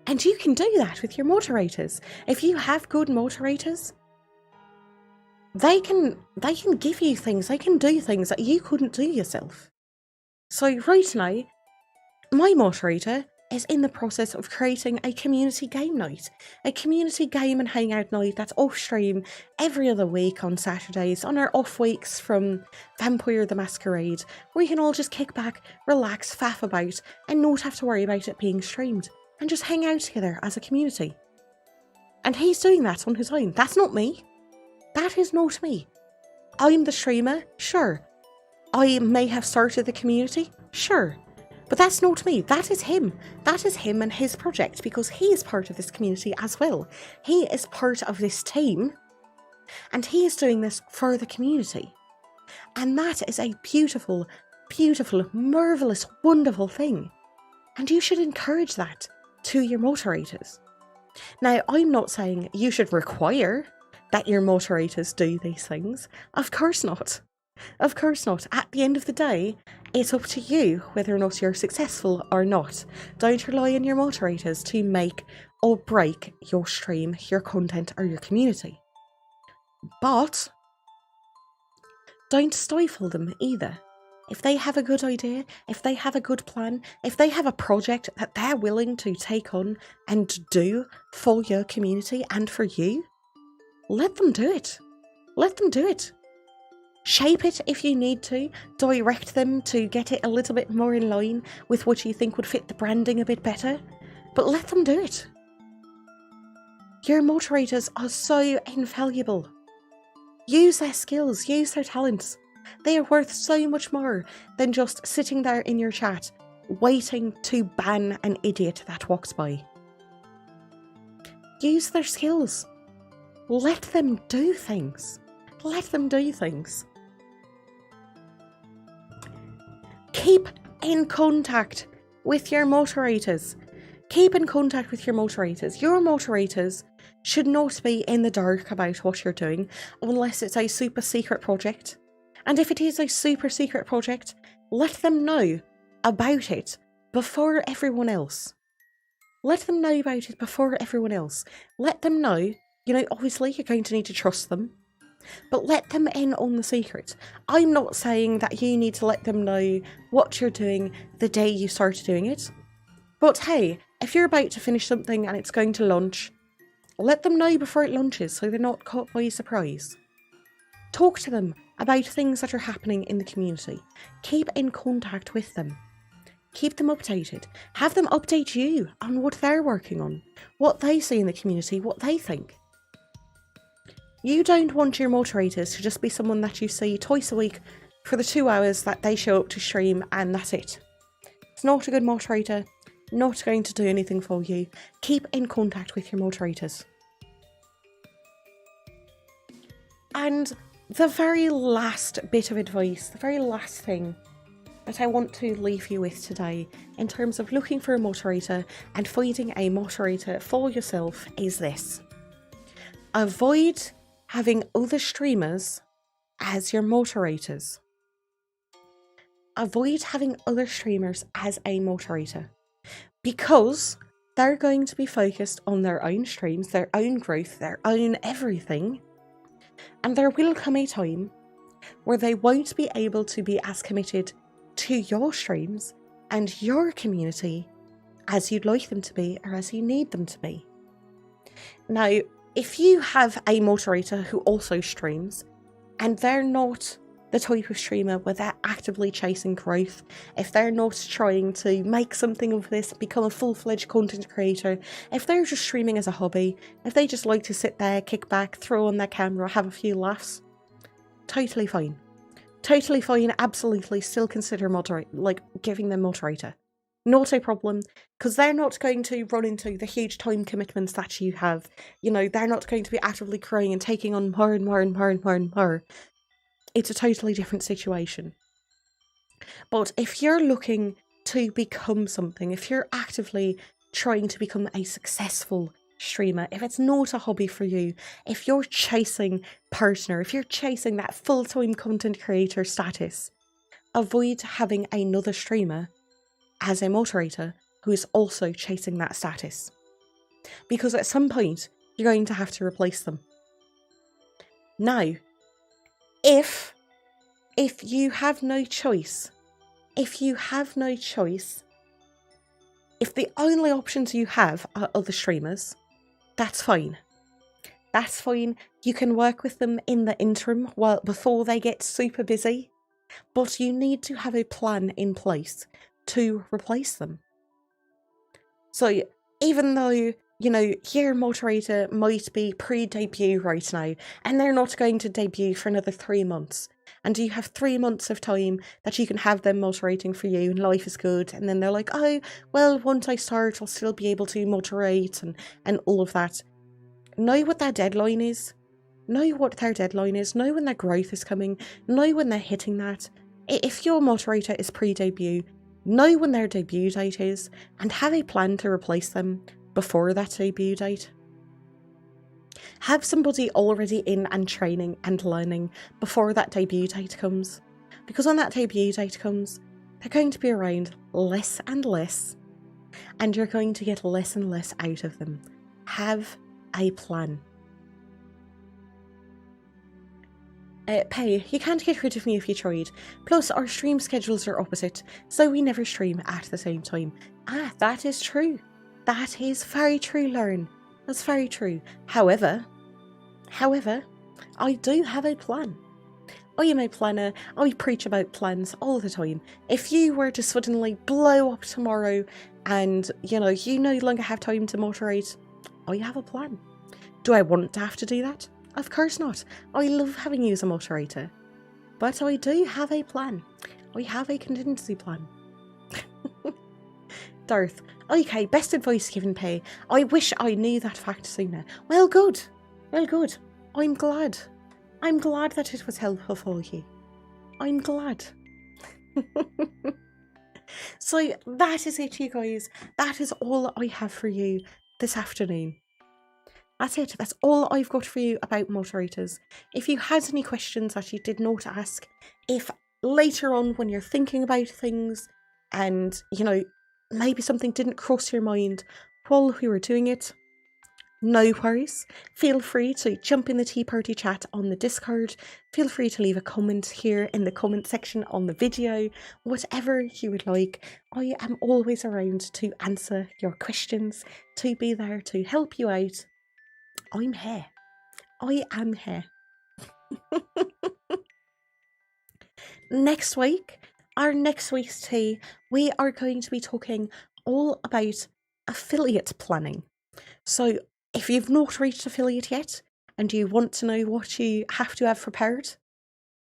And you can do that with your moderators. If you have good moderators, they can give you things, they can do things that you couldn't do yourself. So right now, my moderator is in the process of creating a community game night. A community game and hangout night that's off stream every other week on Saturdays, on our off weeks from Vampire the Masquerade, where we can all just kick back, relax, faff about, and not have to worry about it being streamed, and just hang out together as a community. And he's doing that on his own. That's not me. That is not me. I'm the streamer, sure. I may have started the community, sure. But that's not me. That is him. That is him and his project, because he is part of this community as well. He is part of this team, and he is doing this for the community. And that is a beautiful, beautiful, marvellous, wonderful thing. And you should encourage that to your moderators. Now, I'm not saying you should require that your moderators do these things. Of course not. Of course not. At the end of the day, it's up to you whether or not you're successful or not. Don't rely on your moderators to make or break your stream, your content, or your community. But don't stifle them either. If they have a good idea, if they have a good plan, if they have a project that they're willing to take on and do for your community and for you, let them do it. Let them do it. Shape it if you need to. Direct them to get it a little bit more in line with what you think would fit the branding a bit better. But let them do it. Your moderators are so invaluable. Use their skills, use their talents. They are worth so much more than just sitting there in your chat, waiting to ban an idiot that walks by. Use their skills. Let them do things. Let them do things. Keep in contact with your moderators. Keep in contact with your moderators. Your moderators should not be in the dark about what you're doing unless it's a super secret project. And if it is a super secret project, let them know about it before everyone else. Let them know about it before everyone else. Let them know, obviously you're going to need to trust them, but let them in on the secret. I'm not saying that you need to let them know what you're doing the day you start doing it. But hey, if you're about to finish something and it's going to launch, let them know before it launches so they're not caught by surprise. Talk to them about things that are happening in the community. Keep in contact with them. Keep them updated. Have them update you on what they're working on, what they see in the community, what they think. You don't want your moderators to just be someone that you see twice a week for the 2 hours that they show up to stream and that's it. It's not a good moderator, not going to do anything for you. Keep in contact with your moderators. And the very last bit of advice, the very last thing that I want to leave you with today in terms of looking for a moderator and finding a moderator for yourself is this. Avoid having other streamers as your moderators. Avoid having other streamers as a moderator because they're going to be focused on their own streams, their own growth, their own everything. And there will come a time where they won't be able to be as committed to your streams and your community as you'd like them to be or as you need them to be. Now, if you have a moderator who also streams and they're not the type of streamer where they're actively chasing growth, if they're not trying to make something of this, become a full-fledged content creator, if they're just streaming as a hobby, if they just like to sit there, kick back, throw on their camera, have a few laughs, totally fine. Totally fine, absolutely still consider giving them moderator. Not a problem, because they're not going to run into the huge time commitments that you have. They're not going to be actively growing and taking on more and more and more and more and more. It's a totally different situation. But if you're looking to become something, if you're actively trying to become a successful streamer, if it's not a hobby for you, if you're chasing partner, if you're chasing that full-time content creator status, avoid having another streamer as a moderator who is also chasing that status. Because at some point, you're going to have to replace them. Now, if you have no choice, if the only options you have are other streamers, that's fine. That's fine. You can work with them in the interim before they get super busy, but you need to have a plan in place to replace them. So even though, your moderator might be pre-debut right now, and they're not going to debut for another 3 months, and you have 3 months of time that you can have them moderating for you, and life is good, and then they're like, oh, well, once I start, I'll still be able to moderate, and all of that. Know what their deadline is. Know what their deadline is. Know when their growth is coming. Know when they're hitting that. If your moderator is pre-debut, know when their debut date is, and have a plan to replace them before that debut date. Have somebody already in and training and learning before that debut date comes. Because when that debut date comes, they're going to be around less and less, and you're going to get less and less out of them. Have a plan. Pay, you can't get rid of me if you tried. Plus, our stream schedules are opposite, so we never stream at the same time. Ah, that is true. That is very true, Lauren. That's very true. However, I do have a plan. I am a planner. I preach about plans all the time. If you were to suddenly blow up tomorrow and, you no longer have time to moderate, I have a plan. Do I want to have to do that? Of course not. I love having you as a moderator. But I do have a plan. I have a contingency plan. Darth. Okay, best advice given, Pay. I wish I knew that fact sooner. Well, good. Well, good. I'm glad. I'm glad that it was helpful for you. I'm glad. So that is it, you guys. That is all I have for you this afternoon. That's it. That's all I've got for you about moderators. If you had any questions that you did not ask, if later on when you're thinking about things and, maybe something didn't cross your mind while we were doing it, no worries. Feel free to jump in the Tea Party chat on the Discord. Feel free to leave a comment here in the comment section on the video. Whatever you would like. I am always around to answer your questions, to be there to help you out. I'm here. I am here. Next week, our next week's tea, we are going to be talking all about affiliate planning. So if you've not reached affiliate yet and you want to know what you have to have prepared,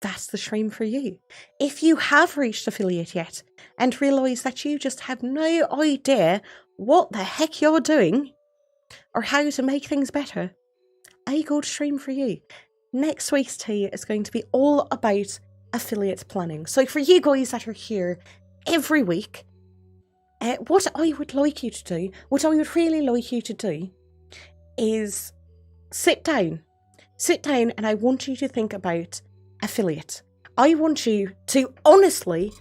that's the stream for you. If you have reached affiliate yet and realise that you just have no idea what the heck you're doing or how to make things better, a good stream for you. Next week's tea is going to be all about affiliate planning. So for you guys that are here every week, what I would like you to do, what I would really like you to do is sit down and I want you to think about affiliate. I want you to honestly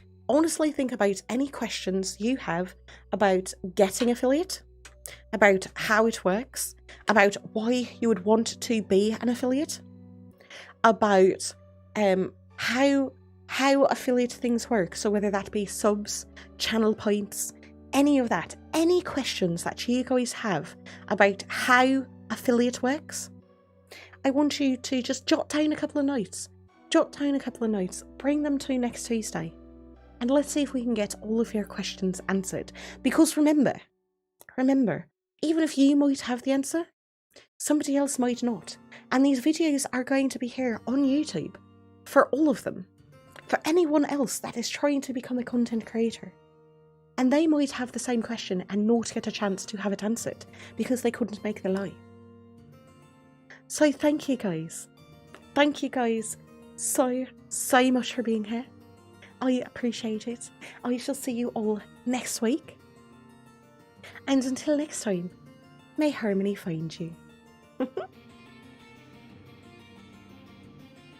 think about any questions you have about getting affiliate, about how it works, about why you would want to be an affiliate, about how affiliate things work. So whether that be subs, channel points, any of that, any questions that you guys have about how affiliate works, I want you to just jot down a couple of notes, bring them to next Tuesday, and let's see if we can get all of your questions answered. Because remember, even if you might have the answer, somebody else might not. And these videos are going to be here on YouTube for all of them, for anyone else that is trying to become a content creator. And they might have the same question and not get a chance to have it answered because they couldn't make the live. So thank you guys. Thank you guys so much for being here. I appreciate it. I shall see you all next week. And until next time, may harmony find you.